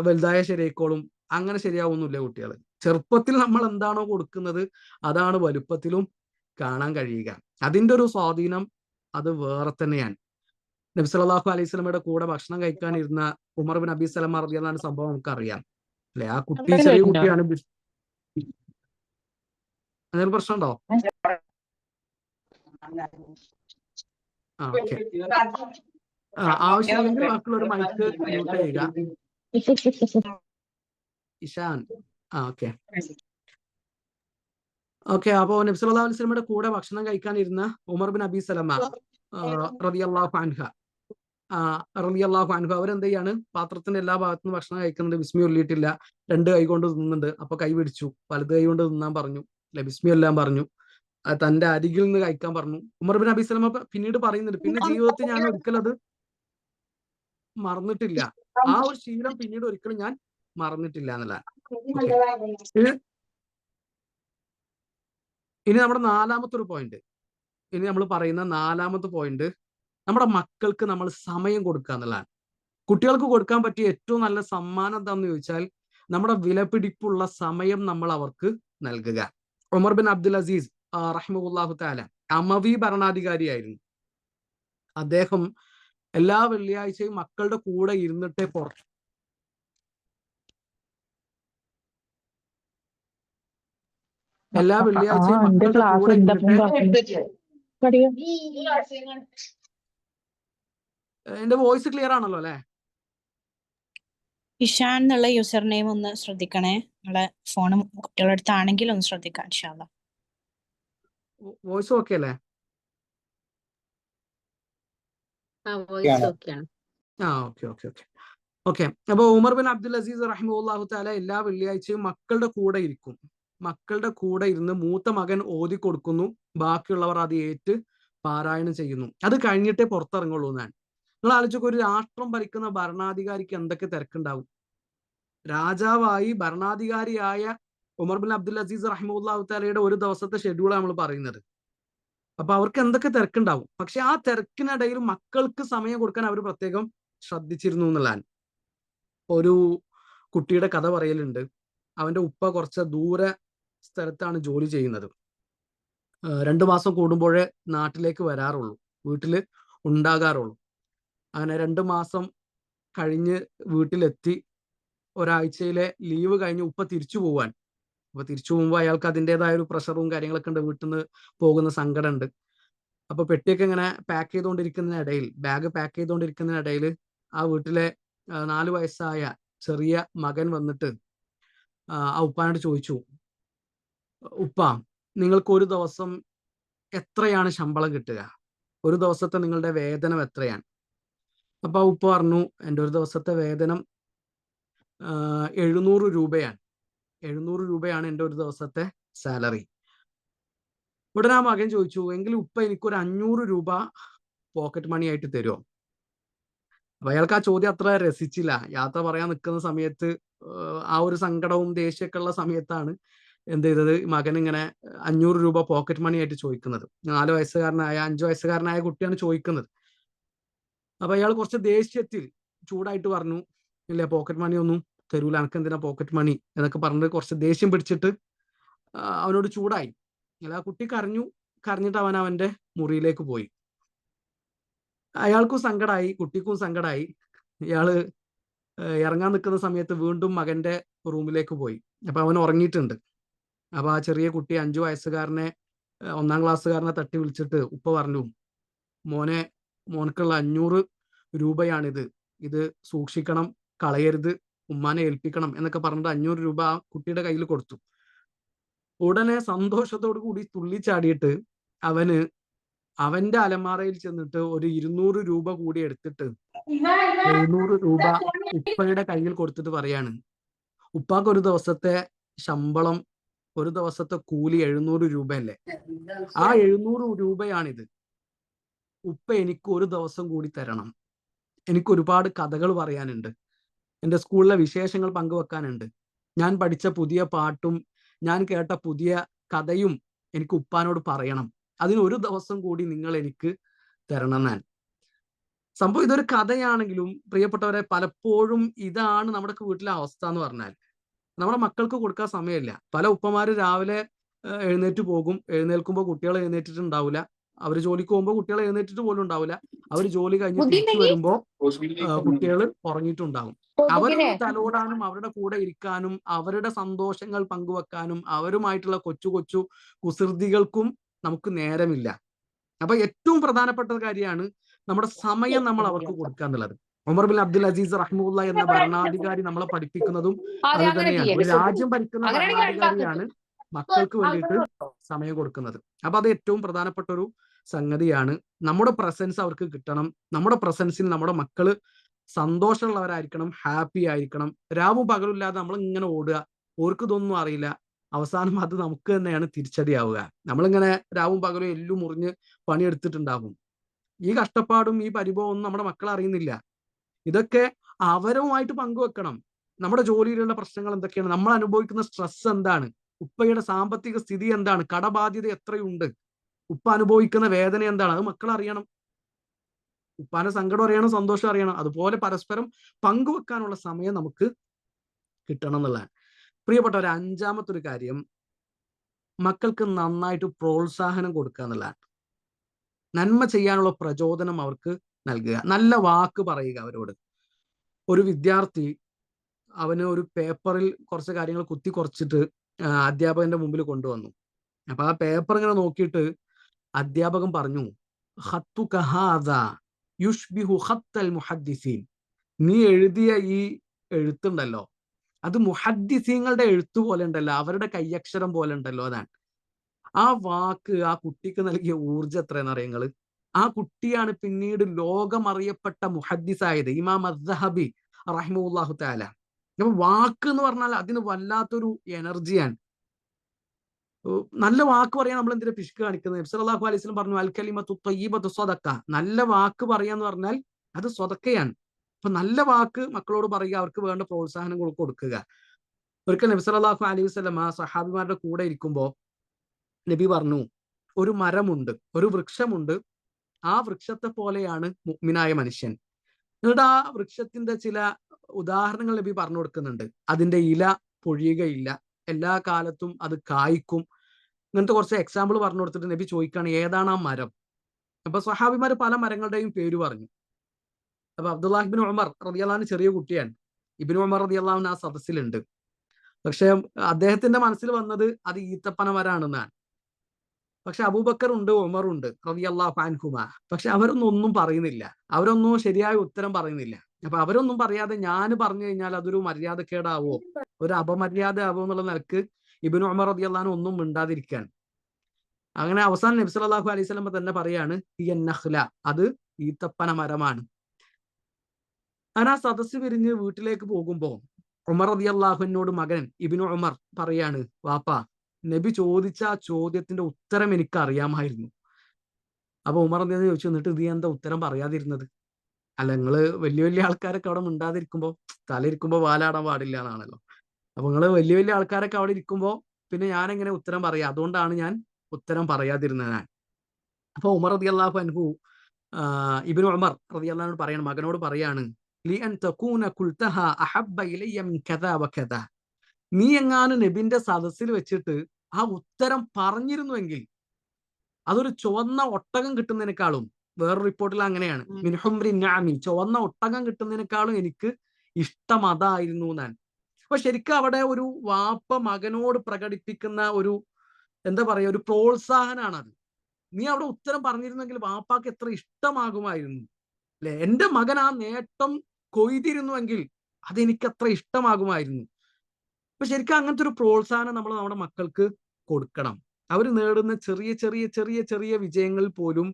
വലുതായ ശരിയായിക്കോളും, അങ്ങനെ ശരിയാവുന്നില്ല കുട്ടികൾ. ചെറുപ്പത്തിൽ നമ്മൾ എന്താണോ കൊടുക്കുന്നത് അതാണ് വലുപ്പത്തിലും കാണാൻ കഴിയുക. അതിന്റെ ഒരു സ്വാധീനം അത് വേറെ തന്നെയാണ്. നബി സല്ലല്ലാഹു അലൈഹി വസല്ലമയുടെ കൂടെ ഭക്ഷണം കഴിക്കാനിരുന്ന ഉമർ ബിൻ അബി സലമ റളിയല്ലാഹു അൻഹു സംഭവം നമുക്കറിയാം അല്ലെ? ആ കുട്ടി ചെറിയ കുട്ടിയാണ്. എന്തെങ്കിലും പ്രശ്നമുണ്ടോ? ഓക്കെ. ആവശ്യമില്ലെങ്കിൽ ബാക്കിയുള്ളൊരു മൈക്ക് മ്യൂട്ട് ചെയ്യുക. ഇഷാൻ. ഓക്കെ. അപ്പോ നബി സല്ലല്ലാഹു അലൈഹി വസല്ലമയുടെ കൂടെ ഭക്ഷണം കഴിക്കാനിരുന്ന ഉമർ ബിൻ അബി സലമ റളിയല്ലാഹു അൻഹു അവരെന്ത് ചെയ്യാണ്, പാത്രത്തിന്റെ എല്ലാ ഭാഗത്തുനിന്ന് ഭക്ഷണം കഴിക്കുന്നുണ്ട്, ബിസ്മി ചൊല്ലിയിട്ടില്ല, 2 കൈ കൊണ്ട് തിന്നുന്നുണ്ട്. അപ്പൊ കൈ പിടിച്ചു, വലത് കൈ കൊണ്ട് തിന്നാൻ പറഞ്ഞു, അല്ലെ ബിസ്മി എല്ലാം പറഞ്ഞു, തന്റെ അരികിൽ നിന്ന് കഴിക്കാൻ പറഞ്ഞു. ഉമർ ബിൻ അബി സലമ പിന്നീട് പറയുന്നുണ്ട്, പിന്നെ ജീവിതത്തിൽ ഞാൻ ഒരിക്കലും അത് മറന്നിട്ടില്ല, ആ ഒരു ശീലം പിന്നീട് ഒരിക്കലും ഞാൻ മറന്നിട്ടില്ല എന്നുള്ളതാണ്. ഇനി നമ്മുടെ നാലാമത്തെ ഒരു പോയിന്റ്, ഇനി നമ്മൾ പറയുന്ന നാലാമത്തെ പോയിന്റ്, നമ്മുടെ മക്കൾക്ക് നമ്മൾ സമയം കൊടുക്കുക എന്നുള്ളതാണ്. കുട്ടികൾക്ക് കൊടുക്കാൻ പറ്റിയ ഏറ്റവും നല്ല സമ്മാനം എന്താണെന്ന് ചോദിച്ചാൽ നമ്മുടെ വിലപിടിപ്പുള്ള സമയം നമ്മൾ അവർക്ക് നൽകുക. ഉമർ ബിൻ അബ്ദുൽ അസീസ് റഹിമഹുല്ലാഹു തആല അമവി ഭരണാധികാരിയായിരുന്നു. അദ്ദേഹം എല്ലാ വെള്ളിയാഴ്ചയും മക്കളുടെ കൂടെ ഇരുന്നിട്ടേ എല്ലാ വെള്ളിയാഴ്ചയും മക്കളുടെ കൂടെ ഇരുന്നിട്ട്. എന്റെ വോയിസ് ക്ലിയർ ആണല്ലോ അല്ലെ? ഇഷാൻ എന്നുള്ള യൂസർ നെയിം ഒന്ന് ശ്രദ്ധിക്കണേ, നിങ്ങളെ ഫോണും കുട്ടികളുടെ അടുത്താണെങ്കിൽ ഒന്ന് ശ്രദ്ധിക്കാം ഇൻഷാ അല്ലാ. വോയിസ് ഓക്കെ അല്ലേ? ഓക്കെ. അപ്പൊ ഉമർ ബിൻ അബ്ദുൽ അസീസ് റഹിമഹുല്ലാഹു തആല എല്ലാ വെള്ളിയാഴ്ചയും മക്കളുടെ കൂടെ ഇരിക്കും. മക്കളുടെ കൂടെ ഇരുന്ന് മൂത്ത മകൻ ഓതി കൊടുക്കുന്നു, ബാക്കിയുള്ളവർ അത് ഏറ്റ് പാരായണം ചെയ്യുന്നു. അത് കഴിഞ്ഞിട്ടേ പുറത്തിറങ്ങുള്ളൂ എന്നാണ്. നിങ്ങൾ ആലോചിച്ചൊക്കെ, ഒരു രാഷ്ട്രം ഭരിക്കുന്ന ഭരണാധികാരിക്ക് എന്തൊക്കെ തിരക്കുണ്ടാവും. രാജാവായി ഭരണാധികാരിയായ ഉമർ ബിൻ അബ്ദുൽ അസീസ് റഹിമഹുല്ലാഹു തആലയുടെ ഒരു ദിവസത്തെ ഷെഡ്യൂളാണ് നമ്മൾ പറയുന്നത്. അപ്പൊ അവർക്ക് എന്തൊക്കെ തിരക്കുണ്ടാവും. പക്ഷെ ആ തിരക്കിനിടയിൽ മക്കൾക്ക് സമയം കൊടുക്കാൻ അവർ പ്രത്യേകം ശ്രദ്ധിച്ചിരുന്നു എന്നുള്ളതാണ്. ഒരു കുട്ടിയുടെ കഥ പറയലുണ്ട്. അവന്റെ ഉപ്പ കുറച്ച് ദൂരെ സ്ഥലത്താണ് ജോലി ചെയ്യുന്നത്. 2 മാസം കൂടുമ്പോഴേ നാട്ടിലേക്ക് വരാറുള്ളൂ, വീട്ടിൽ ഉണ്ടാകാറുള്ളൂ. അങ്ങനെ 2 മാസം കഴിഞ്ഞ് വീട്ടിലെത്തി, ഒരാഴ്ചയിലെ ലീവ് കഴിഞ്ഞ് ഉപ്പ തിരിച്ചു പോവാൻ. അപ്പൊ തിരിച്ചു പോകുമ്പോൾ അയാൾക്ക് അതിൻ്റെതായ ഒരു പ്രഷറും കാര്യങ്ങളൊക്കെ ഉണ്ട്, വീട്ടിൽ നിന്ന് പോകുന്ന സങ്കടം ഉണ്ട്. അപ്പൊ പെട്ടിയൊക്കെ ഇങ്ങനെ പാക്ക് ചെയ്തുകൊണ്ടിരിക്കുന്നതിനിടയിൽ, ബാഗ് പാക്ക് ചെയ്തുകൊണ്ടിരിക്കുന്നതിനിടയിൽ ആ വീട്ടിലെ 4 വയസ്സായ ചെറിയ മകൻ വന്നിട്ട് ആ ഉപ്പാനോട് ചോദിച്ചു, ഉപ്പ, നിങ്ങൾക്ക് ഒരു ദിവസം എത്രയാണ് ശമ്പളം കിട്ടുക? ഒരു ദിവസത്തെ നിങ്ങളുടെ വേതനം എത്രയാണ്? അപ്പൊ ആ ഉപ്പ പറഞ്ഞു, എൻ്റെ ഒരു ദിവസത്തെ വേതനം 700 രൂപയാണ്. 700 രൂപയാണ് എൻ്റെ ഒരു ദിവസത്തെ സാലറി. ഉടനെ ആ മകൻ ചോദിച്ചു, എങ്കിൽ ഉപ്പ എനിക്കൊരു 500 രൂപ പോക്കറ്റ് മണി ആയിട്ട് തരുമോ? അപ്പൊ അയാൾക്ക് ആ ചോദ്യം അത്ര രസിച്ചില്ല. യാത്ര പറയാൻ നിൽക്കുന്ന സമയത്ത്, ആ ഒരു സങ്കടവും ദേഷ്യമൊക്കെ ഉള്ള സമയത്താണ് എന്ത് ചെയ്തത്, മകൻ ഇങ്ങനെ 500 രൂപ പോക്കറ്റ് മണി ആയിട്ട് ചോദിക്കുന്നത്. 4 വയസ്സുകാരനായ 5 വയസ്സുകാരനായ കുട്ടിയാണ് ചോദിക്കുന്നത്. അപ്പൊ അയാൾ കുറച്ച് ദേഷ്യത്തിൽ ചൂടായിട്ട് പറഞ്ഞു, ഇല്ല, പോക്കറ്റ് മണി ഒന്നും തരൂല, എനിക്ക് എന്തിനാ പോക്കറ്റ് മണി എന്നൊക്കെ പറഞ്ഞിട്ട് കുറച്ച് ദേഷ്യം പിടിച്ചിട്ട് അവനോട് ചൂടായി. അല്ല, ആ കുട്ടി കരഞ്ഞിട്ട് അവൻ അവന്റെ മുറിയിലേക്ക് പോയി. അയാൾക്കും സങ്കടമായി, കുട്ടിക്കും സങ്കടമായി. ഇയാള് ഇറങ്ങാൻ നിൽക്കുന്ന സമയത്ത് വീണ്ടും മകന്റെ റൂമിലേക്ക് പോയി. അപ്പൊ അവൻ ഉറങ്ങിയിട്ടുണ്ട്. അപ്പൊ ആ ചെറിയ കുട്ടി 5 വയസ്സുകാരനെ 1-ാം ക്ലാസ്സുകാരനെ തട്ടി വിളിച്ചിട്ട് ഉപ്പ പറഞ്ഞു, മോനക്കുള്ള 500 രൂപയാണിത്, ഇത് സൂക്ഷിക്കണം, കളയരുത്, ഉമ്മാനെ ഏൽപ്പിക്കണം എന്നൊക്കെ പറഞ്ഞിട്ട് 500 രൂപ ആ കുട്ടിയുടെ കയ്യിൽ കൊടുത്തു. ഉടനെ സന്തോഷത്തോടു കൂടി തുള്ളിച്ചാടിയിട്ട് അവന് അവന്റെ അലമാറയിൽ ചെന്നിട്ട് ഒരു 200 രൂപ കൂടി എടുത്തിട്ട് 700 രൂപ ഉപ്പയുടെ കയ്യിൽ കൊടുത്തിട്ട് പറയാണ്, ഉപ്പാക്ക് ഒരു ദിവസത്തെ ശമ്പളം, ഒരു ദിവസത്തെ കൂലി 700 രൂപയല്ലേ? ആ 700 രൂപയാണിത്. ഉപ്പ എനിക്ക് ഒരു ദിവസം കൂടി തരണം. എനിക്ക് ഒരുപാട് കഥകൾ പറയാനുണ്ട്, എൻ്റെ സ്കൂളിലെ വിശേഷങ്ങൾ പങ്കുവെക്കാനുണ്ട്, ഞാൻ പഠിച്ച പുതിയ പാട്ടും ഞാൻ കേട്ട പുതിയ കഥയും എനിക്ക് ഉപ്പാനോട് പറയണം. അതിന് ഒരു ദിവസം കൂടി നിങ്ങൾ എനിക്ക് തരണം. ഞാൻ സംഭവം ഇതൊരു കഥയാണെങ്കിലും പ്രിയപ്പെട്ടവരെ, പലപ്പോഴും ഇതാണ് നമ്മുടെ വീട്ടിലെ അവസ്ഥ എന്ന് പറഞ്ഞാൽ. നമ്മുടെ മക്കൾക്ക് കൊടുക്കാൻ സമയമില്ല. പല ഉപ്പമാര് രാവിലെ എഴുന്നേറ്റ് പോകും, എഴുന്നേൽക്കുമ്പോൾ കുട്ടികൾ എഴുന്നേറ്റിട്ടുണ്ടാവില്ല, അവർ ജോലിക്ക് പോകുമ്പോൾ കുട്ടികൾ എഴുന്നേറ്റിട്ട് പോലും ഉണ്ടാവില്ല, അവർ ജോലി കഴിഞ്ഞ് തിരിച്ചു വരുമ്പോൾ കുട്ടികൾ ഉറങ്ങിയിട്ടുണ്ടാവും. അവരൊന്ന് തലോടാനും അവരുടെ കൂടെ ഇരിക്കാനും അവരുടെ സന്തോഷങ്ങൾ പങ്കുവെക്കാനും അവരുമായിട്ടുള്ള കൊച്ചു കൊച്ചു കുസൃതികൾക്കും നമുക്ക് നേരമില്ല. അപ്പൊ ഏറ്റവും പ്രധാനപ്പെട്ട കാര്യമാണ് നമ്മുടെ സമയം നമ്മൾ അവർക്ക് കൊടുക്കുക എന്നുള്ളത്. ഉമർ ബിൻ അബ്ദുൽ അസീസ് റഹ്മുല്ല എന്ന ഭരണാധികാരി നമ്മളെ പഠിപ്പിക്കുന്നതും അത് തന്നെയാണ്. ഒരു രാജ്യം ഭരിക്കുന്ന ഭരണാധികാരിയാണ് മക്കൾക്ക് വേണ്ടിയിട്ട് സമയം കൊടുക്കുന്നത്. അപ്പൊ അത് ഏറ്റവും പ്രധാനപ്പെട്ട ഒരു സംഗതിയാണ്. നമ്മുടെ പ്രസൻസ് അവർക്ക് കിട്ടണം. നമ്മുടെ പ്രസൻസിൽ നമ്മുടെ മക്കള് സന്തോഷമുള്ളവരായിരിക്കണം, ഹാപ്പി ആയിരിക്കണം. രാവും പകലില്ലാതെ നമ്മൾ ഇങ്ങനെ ഓടുക, ഓർക്ക് ഇതൊന്നും അറിയില്ല, അവസാനം അത് നമുക്ക് തന്നെയാണ് തിരിച്ചടിയാവുക. നമ്മളിങ്ങനെ രാവും പകലും എല്ലും മുറിഞ്ഞ് പണിയെടുത്തിട്ടുണ്ടാകും. ഈ കഷ്ടപ്പാടും ഈ പരിഭവവും ഒന്നും നമ്മുടെ മക്കൾ അറിയുന്നില്ല. ഇതൊക്കെ അവരുമായിട്ട് പങ്കുവെക്കണം. നമ്മുടെ ജോലിയിലുള്ള പ്രശ്നങ്ങൾ എന്തൊക്കെയാണ്, നമ്മൾ അനുഭവിക്കുന്ന സ്ട്രെസ് എന്താണ്, ഉപ്പയുടെ സാമ്പത്തിക സ്ഥിതി എന്താണ്, കടബാധ്യത എത്രയുണ്ട്, ഉപ്പ അനുഭവിക്കുന്ന വേദന എന്താണ്, അത് മക്കൾ അറിയണം. ഉപ്പാന്റെ സങ്കടം അറിയണം, സന്തോഷം അറിയണം. അതുപോലെ പരസ്പരം പങ്കുവെക്കാനുള്ള സമയം നമുക്ക് കിട്ടണം എന്നുള്ളതാണ്. പ്രിയപ്പെട്ടവരെ, അഞ്ചാമത്തെ ഒരു കാര്യം, മക്കൾക്ക് നന്നായിട്ട് പ്രോത്സാഹനം കൊടുക്കുക എന്നുള്ളതാണ്. നന്മ ചെയ്യാനുള്ള പ്രചോദനം അവർക്ക് നൽകുക, നല്ല വാക്ക് പറയുക അവരോട്. ഒരു വിദ്യാർത്ഥി അവന് ഒരു പേപ്പറിൽ കുറച്ച് കാര്യങ്ങൾ കുത്തി കുറച്ചിട്ട് അധ്യാപകന്റെ മുമ്പിൽ കൊണ്ടുവന്നു. അപ്പൊ ആ പേപ്പർ ഇങ്ങനെ നോക്കിയിട്ട് അധ്യാപകൻ പറഞ്ഞു, ഖത്തുക ഹാദാ യുഷ്ബിഹു ഖത്തൽ മുഹദ്ദിസീൻ. നീ എഴുതിയ ഈ എഴുത്തുണ്ടല്ലോ, അത് മുഹദ്ദിസീങ്ങളുടെ എഴുത്തു പോലെ ഉണ്ടല്ലോ, അവരുടെ കയ്യക്ഷരം പോലെ ഉണ്ടല്ലോ. അതാണ് ആ വാക്ക് ആ കുട്ടിക്ക് നൽകിയ ഊർജ്ജം എത്രയെന്ന് അറിയങ്ങള്. ആ കുട്ടിയാണ് പിന്നീട് ലോകമറിയപ്പെട്ട മുഹദ്ദിസായത്, ഇമാം അസ്സഹബി റഹിമഹുല്ലാഹു തആല. അപ്പൊ വാക്ക് എന്ന് പറഞ്ഞാൽ അതിന് വല്ലാത്തൊരു എനർജിയാണ്. നല്ല വാക്ക് പറയാൻ നമ്മൾ എന്തിനാ പിശുക്ക് കാണിക്കുന്നത്? നബി സല്ലല്ലാഹു അലൈഹി വസല്ലം പറഞ്ഞു, അൽ കലിമത്തു ത്വയ്യിബത്തു സ്വദഖ. നല്ല വാക്ക് പറയാന്ന് പറഞ്ഞാൽ അത് സ്വതക്കയാണ്. അപ്പൊ നല്ല വാക്ക് മക്കളോട് പറയുക, അവർക്ക് വേണ്ട പ്രോത്സാഹനം കൊടുക്കുക. ഒരിക്കൽ നബി സല്ലല്ലാഹു അലൈഹി വസല്ലം ആ സഹാബിമാരുടെ കൂടെ ഇരിക്കുമ്പോൾ നബി പറഞ്ഞു, ഒരു മരമുണ്ട്, ഒരു വൃക്ഷമുണ്ട്, ആ വൃക്ഷത്തെ പോലെയാണ് മുഅ്മിനായ മനുഷ്യൻ. എന്നിട്ട് ആ വൃക്ഷത്തിന്റെ ചില ഉദാഹരണങ്ങൾ നബി പറഞ്ഞു കൊടുക്കുന്നുണ്ട്. അതിന്റെ ഇല പൊഴിയുകയില്ല, എല്ലാ കാലത്തും അത് കായ്ക്കും. ഇങ്ങനത്തെ കുറച്ച് എക്സാമ്പിൾ പറഞ്ഞു കൊടുത്തിട്ട് നബി ചോദിക്കുകയാണ്, ഏതാണ് ആ മരം? അപ്പൊ സ്വഹാബിമാര് പല മരങ്ങളുടെയും പേര് പറഞ്ഞു. അപ്പൊ അബ്ദുല്ലാഹിബ്നു ഉമർ റളിയല്ലാഹു അൻഹു ചെറിയ കുട്ടിയാണ്. ഇബ്നു ഉമർ റളിയല്ലാഹു അൻഹു ആ സദസ്സിലുണ്ട്. പക്ഷെ അദ്ദേഹത്തിന്റെ മനസ്സിൽ വന്നത് അത് ഈത്തപ്പന മരാണെന്നാണ്. പക്ഷെ അബൂബക്കർ ഉണ്ട്, ഉമർ ഉണ്ട് റളിയല്ലാഹു അൻഹുമാ. പക്ഷെ അവരൊന്നും ഒന്നും പറയുന്നില്ല, അവരൊന്നും ശരിയായ ഉത്തരം പറയുന്നില്ല. അപ്പൊ അവരൊന്നും പറയാതെ ഞാൻ പറഞ്ഞു കഴിഞ്ഞാൽ അതൊരു മര്യാദക്കേടാവോ, ഒരു അപമര്യാദ ആവോ എന്നുള്ള നിലക്ക് ഇബ്നു ഉമർ റളിയല്ലാഹു അൻഹു ഒന്നും മിണ്ടാതിരിക്കാൻ. അങ്ങനെ അവസാനം നബി സല്ലല്ലാഹു അലൈഹി വസല്ലം തന്നെ പറയാണ്, ഹിയ നഖ്ല, അത് ഈത്തപ്പന മരമാണ്. അങ്ങനെ ആ സദസ്സ് പിരിഞ്ഞ് വീട്ടിലേക്ക് പോകുമ്പോൾ ഉമർ റളിയല്ലാഹു അൻഹുവിനോട് മകൻ ഇബ്നു ഉമർ പറയാണ്, വാപ്പാ, നബി ചോദിച്ച ആ ചോദ്യത്തിന്റെ ഉത്തരം എനിക്ക് അറിയാമായിരുന്നു. അപ്പൊ ഉമർ എന്തെന്ന് ചോദിച്ചു, എന്നിട്ട് നീ എന്താ ഉത്തരം പറയാതിരുന്നത്? അല്ല, നിങ്ങള് വലിയ വലിയ ആൾക്കാരൊക്കെ അവിടെ മിണ്ടാതിരിക്കുമ്പോ, തലയിരിക്കുമ്പോ വാലാടാൻ പാടില്ല എന്നാണല്ലോ. അപ്പൊ നിങ്ങള് വലിയ വലിയ ആൾക്കാരൊക്കെ അവിടെ ഇരിക്കുമ്പോ പിന്നെ ഞാൻ എങ്ങനെ ഉത്തരം പറയാ? അതുകൊണ്ടാണ് ഞാൻ ഉത്തരം പറയാതിരുന്നത്. അപ്പൊ ഉമർ റളിയല്ലാഹു അൻഹു ഇബ്നു ഉമർ റളിയല്ലാഹു അൻഹു പറയാണ്, മകനോട് പറയാണ്, ലി അൻ തകൂന ഖുൽതഹ അഹബ്ബ ഇലയ്യ മിൻ കദാ വകദാ. നീ എങ്ങാനും നബിന്റെ സദസ്സിൽ വെച്ചിട്ട് ആ ഉത്തരം പറഞ്ഞിരുന്നുവെങ്കിൽ അതൊരു ചുവന്ന ഒട്ടകം കിട്ടുന്നതിനേക്കാളും, വേറൊരു റിപ്പോർട്ടിൽ അങ്ങനെയാണ്, മിൻ ഹുംറി നഅമി, ചുവന്ന ഒട്ടകം കിട്ടുന്നതിനേക്കാളും എനിക്ക് ഇഷ്ടം അതായിരുന്നു എന്നാണ്. അപ്പൊ ശരിക്കും അവിടെ ഒരു വാപ്പ മകനോട് പ്രകടിപ്പിക്കുന്ന ഒരു, എന്താ പറയാ, ഒരു പ്രോത്സാഹനാണ് അത്. നീ അവിടെ ഉത്തരം പറഞ്ഞിരുന്നെങ്കിൽ വാപ്പാക്ക് എത്ര ഇഷ്ടമാകുമായിരുന്നു അല്ലെ? എന്റെ മകൻ ആ നേട്ടം കൊയ്തിരുന്നുവെങ്കിൽ അതെനിക്ക് എത്ര ഇഷ്ടമാകുമായിരുന്നു. അപ്പൊ ശരിക്കും അങ്ങനത്തെ ഒരു പ്രോത്സാഹനം നമ്മൾ നമ്മുടെ മക്കൾക്ക് കൊടുക്കണം. അവർ നേടുന്ന ചെറിയ ചെറിയ ചെറിയ ചെറിയ വിജയങ്ങളിൽ പോലും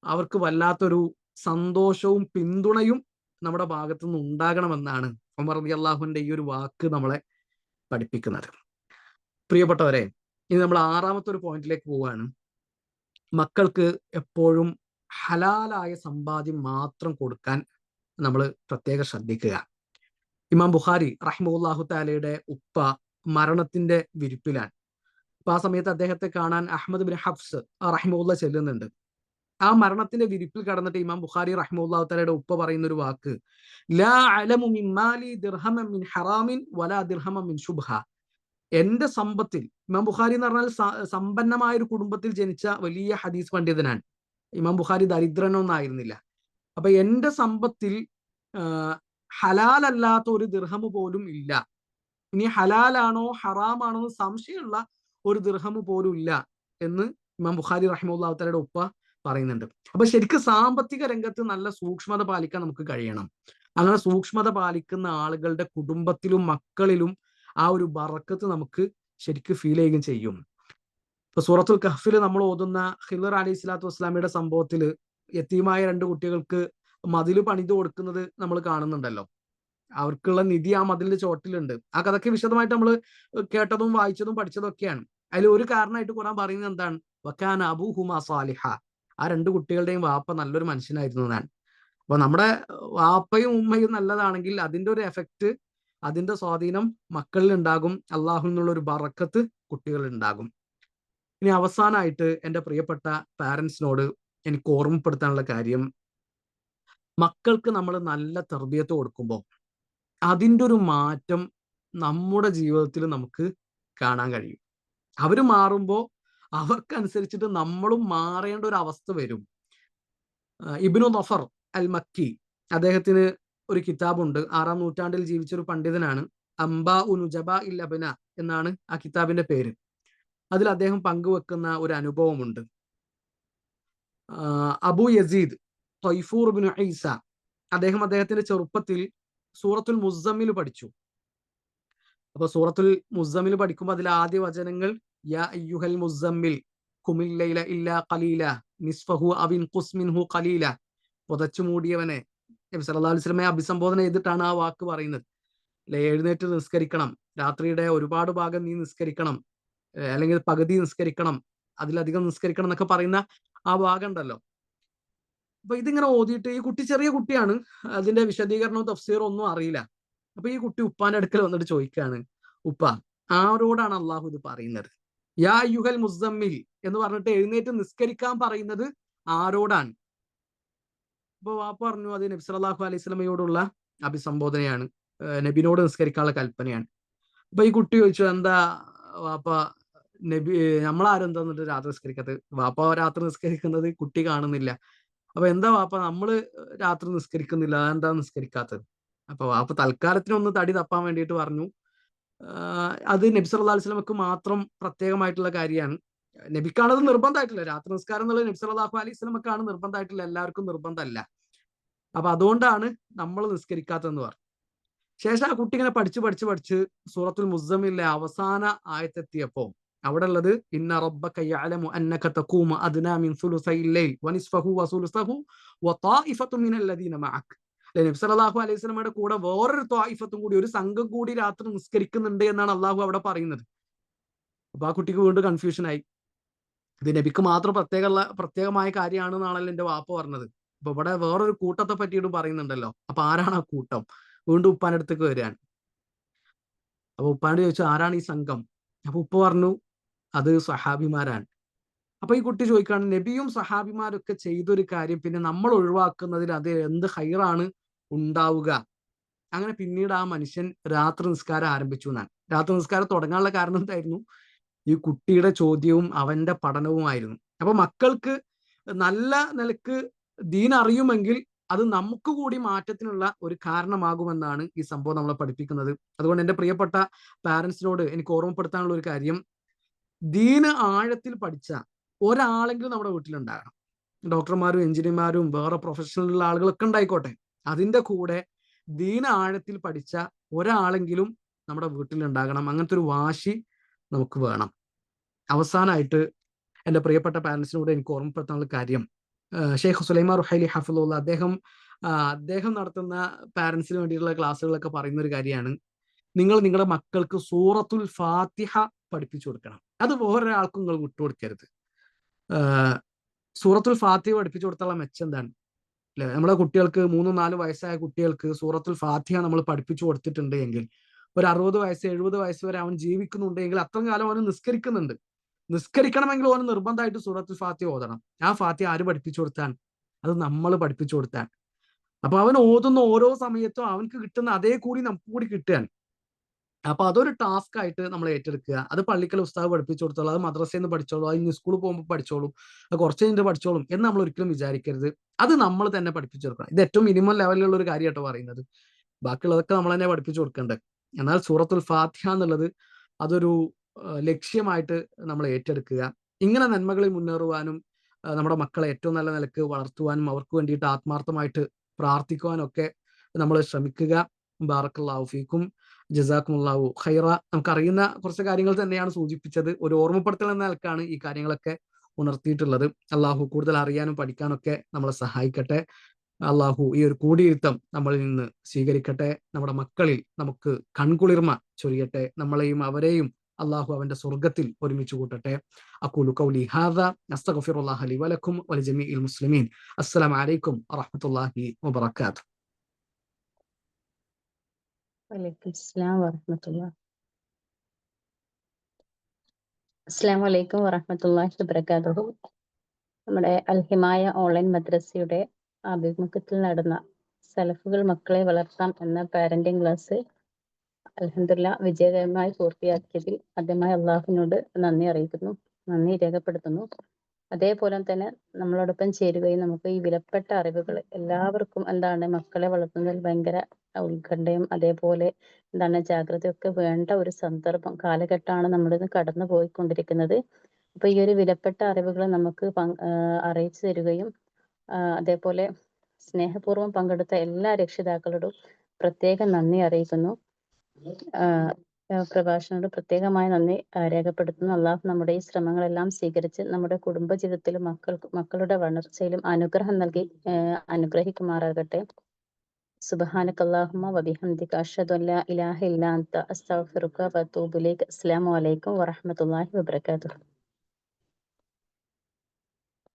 അവർക്ക് വല്ലാത്തൊരു സന്തോഷവും പിന്തുണയും നമ്മുടെ ഭാഗത്തു നിന്ന് ഉണ്ടാകണമെന്നാണ് ഉമർ റളിയല്ലാഹുവിന്റെ ഈ ഒരു വാക്ക് നമ്മളെ പഠിപ്പിക്കുന്നത്. പ്രിയപ്പെട്ടവരെ, ഇനി നമ്മൾ 6ാമത്തെ ഒരു പോയിന്റിലേക്ക് പോവുകയാണ്. മക്കൾക്ക് എപ്പോഴും ഹലാലായ സമ്പാദ്യം മാത്രം കൊടുക്കാൻ നമ്മൾ പ്രത്യേകം ശ്രദ്ധിക്കുക. ഇമാം ബുഖാരി റഹിമഹുല്ലാഹു തആലയുടെ ഉപ്പ മരണത്തിന്റെ വിരിപ്പിലാണ്. അപ്പൊ ആ സമയത്ത് അദ്ദേഹത്തെ കാണാൻ അഹ്മദ് ബിൻ ഹഫ്സ് റഹിമഹുല്ല ചെല്ലുന്നുണ്ട്. ആ മരണത്തിന്റെ വിരിപ്പിൽ കടന്നിട്ട് ഇമാം ബുഖാരി റഹിമഹുല്ലാഹു തആലയുടെ ഉപ്പ പറയുന്ന ഒരു വാക്ക്, ലാ അലമു മിൻ മാലി ദിർഹമൻ മിൻ ഹറാമിൻ വലാ ദിർഹമൻ മിൻ ശുബ്ഹ. എന്റെ സമ്പത്തിൽ, ഇമാം ബുഖാരി എന്ന് പറഞ്ഞാൽ സമ്പന്നമായ ഒരു കുടുംബത്തിൽ ജനിച്ച വലിയ ഹദീസ് പണ്ഡിതനാണ്. ഇമാം ബുഖാരി ദരിദ്രനൊന്നും ആയിരുന്നില്ല. അപ്പൊ എന്റെ സമ്പത്തിൽ ഹലാലല്ലാത്ത ഒരു ദിർഹമു പോലും ഇല്ല. ഇനി ഹലാലാണോ ഹറാമാണോ എന്ന് സംശയമുള്ള ഒരു ദിർഹമു പോലും ഇല്ല എന്ന് ഇമാം ബുഖാരി റഹിമഹുല്ലാഹു തആലയുടെ ഉപ്പ പറയുന്നുണ്ട്. അപ്പൊ ശരിക്കും സാമ്പത്തിക രംഗത്ത് നല്ല സൂക്ഷ്മത പാലിക്കാൻ നമുക്ക് കഴിയണം. അങ്ങനെ സൂക്ഷ്മത പാലിക്കുന്ന ആളുകളുടെ കുടുംബത്തിലും മക്കളിലും ആ ഒരു ബറക്കത്ത് നമുക്ക് ശരിക്കും ഫീൽ ചെയ്യുകയും ചെയ്യും. ഇപ്പൊ സൂറത്തുൽ കഹ്ഫിൽ നമ്മൾ ഓതുന്ന ഖിളർ അലൈഹി സ്വലാത്തു വസ്സലാമയുടെ സംഭവത്തിൽ യതീമായ 2 കുട്ടികൾക്ക് മതിൽ പണിത് കൊടുക്കുന്നത് നമ്മൾ കാണുന്നുണ്ടല്ലോ. അവർക്കുള്ള നിധി ആ മതിലിന്റെ ചോട്ടിലുണ്ട്. ആ കഥയ്ക്ക് വിശദമായിട്ട് നമ്മൾ കേട്ടതും വായിച്ചതും പഠിച്ചതും ഒക്കെയാണ്. അതിൽ ഒരു കാരണമായിട്ട് ഖുർആൻ പറയുന്നത് എന്താണ്? വകാന അബൂഹുമാ സാലിഹ. ആ 2 കുട്ടികളുടെയും വാപ്പ നല്ലൊരു മനുഷ്യനായിരുന്നു എന്നാണ്. അപ്പൊ നമ്മുടെ വാപ്പയും ഉമ്മയും നല്ലതാണെങ്കിൽ അതിന്റെ ഒരു എഫക്റ്റ്, അതിന്റെ സ്വാധീനം മക്കളിൽ ഉണ്ടാകും. അള്ളാഹു എന്നുള്ള ഒരു ബറക്കത്ത് കുട്ടികളിൽ ഉണ്ടാകും. ഇനി അവസാനമായിട്ട് എൻ്റെ പ്രിയപ്പെട്ട പാരൻസിനോട് എനിക്ക് ഓർമ്മപ്പെടുത്താനുള്ള കാര്യം, മക്കൾക്ക് നമ്മൾ നല്ല തർബിയത്ത് കൊടുക്കുമ്പോൾ അതിൻ്റെ ഒരു മാറ്റം നമ്മുടെ ജീവിതത്തിൽ നമുക്ക് കാണാൻ കഴിയും. അവർ മാറുമ്പോൾ അവർക്കനുസരിച്ചിട്ട് നമ്മളും മാറേണ്ട ഒരു അവസ്ഥ വരും. ഇബ്നു നഫർ അൽ മക്കി, അദ്ദേഹത്തിന് ഒരു കിതാബുണ്ട്. 6ാം നൂറ്റാണ്ടിൽ ജീവിച്ചൊരു പണ്ഡിതനാണ്. അംബാ ഉനുജബാ ഇൽ അബ്ന എന്നാണ് ആ കിതാബിന്റെ പേര്. അതിൽ അദ്ദേഹം പങ്കുവെക്കുന്ന ഒരു അനുഭവമുണ്ട്. അബു യസീദ് ത്വയ്ഫൂർ ഇബ്നു ഈസ, അദ്ദേഹത്തിന്റെ ചെറുപ്പത്തിൽ സൂറത്തുൽ മുസ്സമ്മിൽ പഠിച്ചു. അപ്പൊ സൂറത്തുൽ മുസ്സമ്മിൽ പഠിക്കുമ്പോൾ അതിലെ ആദ്യ വചനങ്ങൾ യാ അയ്യുഹൽ മുസ്സമ്മിൽ ഖുമിൽ ലൈല ഇല്ലാ ഖലീല നിസ്ഫഹു അവ ഇൻഖുസ് മിൻഹു ഖലീല. പുതച്ചു മൂടിയവനെ, നബി സല്ലല്ലാഹു അലൈഹി വസല്ലമയെ അഭിസംബോധന ചെയ്തിട്ടാണ് ആ വാക്ക് പറയുന്നത്. എഴുന്നേറ്റ് നിസ്കരിക്കണം, രാത്രിയുടെ ഒരുപാട് ഭാഗം നീ നിസ്കരിക്കണം, അല്ലെങ്കിൽ പകുതി നിസ്കരിക്കണം, അതിലധികം നിസ്കരിക്കണം എന്നൊക്കെ പറയുന്ന ആ ഭാഗം ഉണ്ടല്ലോ. അപ്പൊ ഇതിങ്ങനെ ഓതിയിട്ട്, ഈ കുട്ടി ചെറിയ കുട്ടിയാണ്, അതിന്റെ വിശദീകരണവും തഫ്സീറും ഒന്നും അറിയില്ല. അപ്പൊ ഈ കുട്ടി ഉപ്പാന്റെ അടുക്കൽ വന്നിട്ട് ചോദിക്കാണ്, ഉപ്പ ആരോടാണ് അള്ളാഹു ഇത് പറയുന്നത്? യാ അയ്യുഹൽ മുസ്സമ്മിൽ എന്ന് പറഞ്ഞിട്ട് എഴുന്നേറ്റ് നിസ്കരിക്കാൻ പറയുന്നത് ആരോടാണ്? അപ്പൊ വാപ്പ പറഞ്ഞു, അത് നബി സല്ലല്ലാഹു അലൈഹി വസല്ലമയോടുള്ള അഭിസംബോധനയാണ്, നബിനോട് നിസ്കരിക്കാനുള്ള കൽപ്പനയാണ്. അപ്പൊ ഈ കുട്ടി ചോദിച്ചു, എന്താ വാപ്പ നബി, നമ്മളാരും എന്താ എന്നിട്ട് രാത്രി നിസ്കരിക്കാത്തത്? വാപ്പ രാത്രി നിസ്കരിക്കുന്നത് കുട്ടി കാണുന്നില്ല. അപ്പൊ എന്താ വാപ്പ നമ്മള് രാത്രി നിസ്കരിക്കുന്നില്ല, അതെന്താ നിസ്കരിക്കാത്തത്? അപ്പൊ വാപ്പ തൽക്കാലത്തിനൊന്ന് തടി തപ്പാൻ വേണ്ടിയിട്ട് പറഞ്ഞു, അത് നബി സല്ലല്ലാഹു അലൈഹി വസല്ലമക്ക് മാത്രം പ്രത്യേകമായിട്ടുള്ള കാര്യമാണ്. നബിക്കാണത് നിർബന്ധമായിട്ടില്ല. രാത്രി നിസ്കാരം എന്നുള്ളത് നബി സല്ലല്ലാഹു അലൈഹി വസല്ലമക്കാണ് നിർബന്ധമായിട്ടില്ല, എല്ലാവർക്കും നിർബന്ധമല്ല. അപ്പൊ അതുകൊണ്ടാണ് നമ്മൾ നിസ്കരിക്കാത്തതെന്ന് പറഞ്ഞു. ശേഷം ആ കുട്ടി ഇങ്ങനെ പഠിച്ച് സൂറത്തുൽ മുസ്സമ്മിലെ അവസാന ആയത്തെത്തിയപ്പോ അവിടെ ഉള്ളത് ഇന്ന റബ്ബക യഅലമു അന്നക തഖൂമു അദ്നാ മിൻ സുലുസൈൽ ലൈൽ വനിസ്ഫഹു വസുലുസഹു വതായിഫത്തു മിനൽ ലദീന മഅക്. നബി സല്ലല്ലാഹു അലൈഹി വസല്ലമയുടെ കൂടെ വേറൊരു ത്വായിഫത്തും കൂടി, ഒരു സംഘം കൂടി രാത്രി നിസ്കരിക്കുന്നുണ്ട് എന്നാണ് അള്ളാഹു അവിടെ പറയുന്നത്. അപ്പൊ ആ കുട്ടിക്ക് വീണ്ടും കൺഫ്യൂഷൻ ആയി. ഇത് നബിക്ക് മാത്രം പ്രത്യേകമായ കാര്യമാണെന്നാണല്ലോ എന്റെ വാപ്പ പറഞ്ഞത്. അപ്പൊ ഇവിടെ വേറൊരു കൂട്ടത്തെ പറ്റിയിട്ട് പറയുന്നുണ്ടല്ലോ. അപ്പൊ ആരാണ് ആ കൂട്ടം? വീണ്ടും ഉപ്പാന്റെ അടുത്തേക്ക് വരികയാണ്. അപ്പൊ ഉപ്പാനോട് ചോദിച്ചു, ആരാണ് ഈ സംഘം? അപ്പൊ ഉപ്പ പറഞ്ഞു, അത് സഹാബിമാരാണ്. അപ്പൊ ഈ കുട്ടി ചോദിക്കുകയാണ്, നബിയും സഹാബിമാരൊക്കെ ചെയ്തൊരു കാര്യം പിന്നെ നമ്മൾ ഒഴിവാക്കുന്നതിൽ അത് എന്ത് ഹൈറാണ് ഉണ്ടാവുക? അങ്ങനെ പിന്നീട് ആ മനുഷ്യൻ രാത്രി നിസ്കാരം ആരംഭിച്ചു എന്നാണ്. രാത്രി നിസ്കാരം തുടങ്ങാനുള്ള കാരണം എന്തായിരുന്നു? ഈ കുട്ടിയുടെ ചോദ്യവും അവന്റെ പഠനവുമായിരുന്നു. അപ്പൊ മക്കൾക്ക് നല്ല നിലക്ക് ദീൻ അറിയുമെങ്കിൽ അത് നമുക്ക് കൂടി മാറ്റത്തിനുള്ള ഒരു കാരണമാകുമെന്നാണ് ഈ സംഭവം നമ്മളെ പഠിപ്പിക്കുന്നത്. അതുകൊണ്ട് എൻ്റെ പ്രിയപ്പെട്ട പാരൻസിനോട് എനിക്ക് ഓർമ്മപ്പെടുത്താനുള്ള ഒരു കാര്യം, ദീന് ആഴത്തിൽ പഠിച്ച ഒരാളെങ്കിലും നമ്മുടെ വീട്ടിലുണ്ടാകണം. ഡോക്ടർമാരും എഞ്ചിനീയർമാരും വേറെ പ്രൊഫഷണലുള്ള ആളുകളൊക്കെ ഉണ്ടായിക്കോട്ടെ, അതിൻ്റെ കൂടെ ദീന് ആഴത്തിൽ പഠിച്ച ഒരാളെങ്കിലും നമ്മുടെ വീട്ടിലുണ്ടാകണം. അങ്ങനത്തെ ഒരു വാശി നമുക്ക് വേണം. അവസാനമായിട്ട് എൻ്റെ പ്രിയപ്പെട്ട പാരൻസിനോട് എനിക്ക് ഓർമ്മപ്പെടുത്താനുള്ള കാര്യം, ഷെയ്ഖ് സുലൈമാൻ റുഹൈലി ഹഫിളുള്ള അദ്ദേഹം നടത്തുന്ന പാരൻസിന് വേണ്ടിയിട്ടുള്ള ക്ലാസ്സുകളൊക്കെ പറയുന്ന ഒരു കാര്യമാണ്, നിങ്ങൾ നിങ്ങളുടെ മക്കൾക്ക് സൂറത്തുൽ ഫാത്തിഹ പഠിപ്പിച്ചു കൊടുക്കണം. അത് വേറൊരാൾക്കും നിങ്ങൾ വിട്ടുകൊടുക്കരുത്. സൂറത്തുൽ ഫാത്തിഹ പഠിപ്പിച്ചു കൊടുത്തുള്ള മെച്ചം എന്താണ്? അല്ലെ, നമ്മുടെ കുട്ടികൾക്ക് 3-4 വയസ്സായ കുട്ടികൾക്ക് സൂറത്തുൽ ഫാത്തിഹ നമ്മൾ പഠിപ്പിച്ചു കൊടുത്തിട്ടുണ്ട് എങ്കിൽ ഒരു 60 വയസ്സ് 70 വയസ്സ് വരെ അവൻ ജീവിക്കുന്നുണ്ടെങ്കിൽ അത്രയും കാലം അവന് നിസ്കരിക്കുന്നുണ്ട്. നിസ്കരിക്കണമെങ്കിൽ അവന് നിർബന്ധമായിട്ട് സൂറത്തുൽ ഫാത്തിഹ ഓതണം. ആ ഫാത്തിഹ ആര് പഠിപ്പിച്ചു കൊടുത്താൻ? അത് നമ്മൾ പഠിപ്പിച്ചു കൊടുത്താൻ. അപ്പൊ അവൻ ഓതുന്ന ഓരോ സമയത്തും അവൻക്ക് കിട്ടുന്ന അതേ കൂടി നമുക്ക് കൂടി കിട്ടാൻ. അപ്പൊ അതൊരു ടാസ്ക് ആയിട്ട് നമ്മൾ ഏറ്റെടുക്കുക. അത് പള്ളിക്കൽ ഉസ്താദ് പഠിപ്പിച്ചു കൊടുത്തോളൂ, അത് മദ്രസയിൽ നിന്ന് പഠിച്ചോളൂ, അത് ഇനി സ്കൂളിൽ പോകുമ്പോൾ പഠിച്ചോളും, അത് കുറച്ച് കഴിഞ്ഞിട്ട് പഠിച്ചോളും എന്ന് നമ്മൾ ഒരിക്കലും വിചാരിക്കരുത്. അത് നമ്മൾ തന്നെ പഠിപ്പിച്ചു കൊടുക്കണം. ഇത് ഏറ്റവും മിനിമം ലെവലിലുള്ള ഒരു കാര്യമായിട്ടോ പറയുന്നത്. ബാക്കിയുള്ളതൊക്കെ നമ്മൾ തന്നെ പഠിപ്പിച്ചു കൊടുക്കേണ്ടത്. എന്നാൽ സൂറത്തുൽ ഫാത്തിഹ എന്നുള്ളത് അതൊരു ലക്ഷ്യമായിട്ട് നമ്മൾ ഏറ്റെടുക്കുക. ഇങ്ങനെ നന്മകളിൽ മുന്നേറുവാനും നമ്മുടെ മക്കളെ ഏറ്റവും നല്ല നിലക്ക് വളർത്തുവാനും അവർക്ക് വേണ്ടിയിട്ട് ആത്മാർത്ഥമായിട്ട് പ്രാർത്ഥിക്കുവാനും ഒക്കെ നമ്മൾ ശ്രമിക്കുക. ബാറക്കല്ലാഹു ഫീക്കും, ജസാക്കുമുല്ലാഹു ഖൈറ. നമുക്കറിയുന്ന കുറച്ച് കാര്യങ്ങൾ തന്നെയാണ് സൂചിപ്പിച്ചത്. ഒരു ഓർമ്മപ്പെടുത്തൽ എന്ന നിലക്കാണ് ഈ കാര്യങ്ങളൊക്കെ ഉണർത്തിയിട്ടുള്ളത്. അള്ളാഹു കൂടുതൽ അറിയാനും പഠിക്കാനൊക്കെ നമ്മളെ സഹായിക്കട്ടെ. അള്ളാഹു ഈ ഒരു കൂടിയിരുത്തം നമ്മളിൽ നിന്ന് സ്വീകരിക്കട്ടെ. നമ്മുടെ മക്കളിൽ നമുക്ക് കൺകുളിർമ ചൊരിയട്ടെ. നമ്മളെയും അവരെയും അള്ളാഹു അവന്റെ സ്വർഗത്തിൽ ഒരുമിച്ച് കൂട്ടട്ടെ. അഖൂലു ഖൗലി ഹാദാ അസ്തഗ്ഫിറുല്ലാഹ ലി വലക്കും വലിജമീഇൽ മുസ്ലിമീൻ. അസ്സലാമു അലൈക്കും വറഹ്മത്തുള്ളാഹി വബറകാതുഹു. വലൈക്കും അസ്സലാം വറഹ്മത്തുള്ളാഹി. അസ്സലാമു അലൈക്കും വറഹ്മത്തുള്ളാഹി വബറകാതുഹു. നമ്മുടെ അൽഹിമായ ഓൺലൈൻ മദ്രസയുടെ ആഭിമുഖ്യത്തിൽ നടന്ന സലഫുകൾ മക്കളെ വളർത്താം എന്ന പാരന്റിംഗ് ക്ലാസ് അൽഹംദുലില്ലാഹ് വിജയകരമായി പൂർത്തിയാക്കിയതിൽ ആദ്യമായി അള്ളാഹുവിനോട് നന്ദി അറിയിക്കുന്നു, നന്ദി രേഖപ്പെടുത്തുന്നു. അതേപോലെ തന്നെ നമ്മളോടൊപ്പം ചേരുകയും നമുക്ക് ഈ വിലപ്പെട്ട അറിവുകൾ എല്ലാവർക്കും മക്കളെ വളർത്തുന്നതിൽ ഭയങ്കര ഉത്കണ്ഠയും അതേപോലെ ജാഗ്രതയൊക്കെ വേണ്ട ഒരു സന്ദർഭം കാലഘട്ടമാണ് നമ്മളിന്ന് കടന്നു പോയിക്കൊണ്ടിരിക്കുന്നത്. അപ്പൊ ഈ ഒരു വിലപ്പെട്ട അറിവുകൾ നമുക്ക് അറിയിച്ചു തരികയും അതേപോലെ സ്നേഹപൂർവ്വം പങ്കെടുത്ത എല്ലാ രക്ഷിതാക്കളോടും പ്രത്യേകം നന്ദി അറിയിക്കുന്നു. പ്രഭാഷണോട് പ്രത്യേകമായി നന്ദി രേഖപ്പെടുത്തുന്നു. അള്ളാഹു നമ്മുടെ ഈ ശ്രമങ്ങളെല്ലാം സ്വീകരിച്ച് നമ്മുടെ കുടുംബ ജീവിതത്തിലും മക്കളുടെ വളർച്ചയിലും അനുഗ്രഹം നൽകി അനുഗ്രഹിക്കുമാറാകട്ടെ. സുബ്ഹാനക അല്ലാഹുമ്മ വബിഹംദിക അഷ്ഹദു അല്ലാ ഇലാഹ ഇല്ലാ അൻത അസ്തഗ്ഫിറുക വഅതൂബു ഇലൈക. അസ്സലാമു അലൈക്കും വറഹ്മത്തുള്ളാഹി വബറകാതുഹു.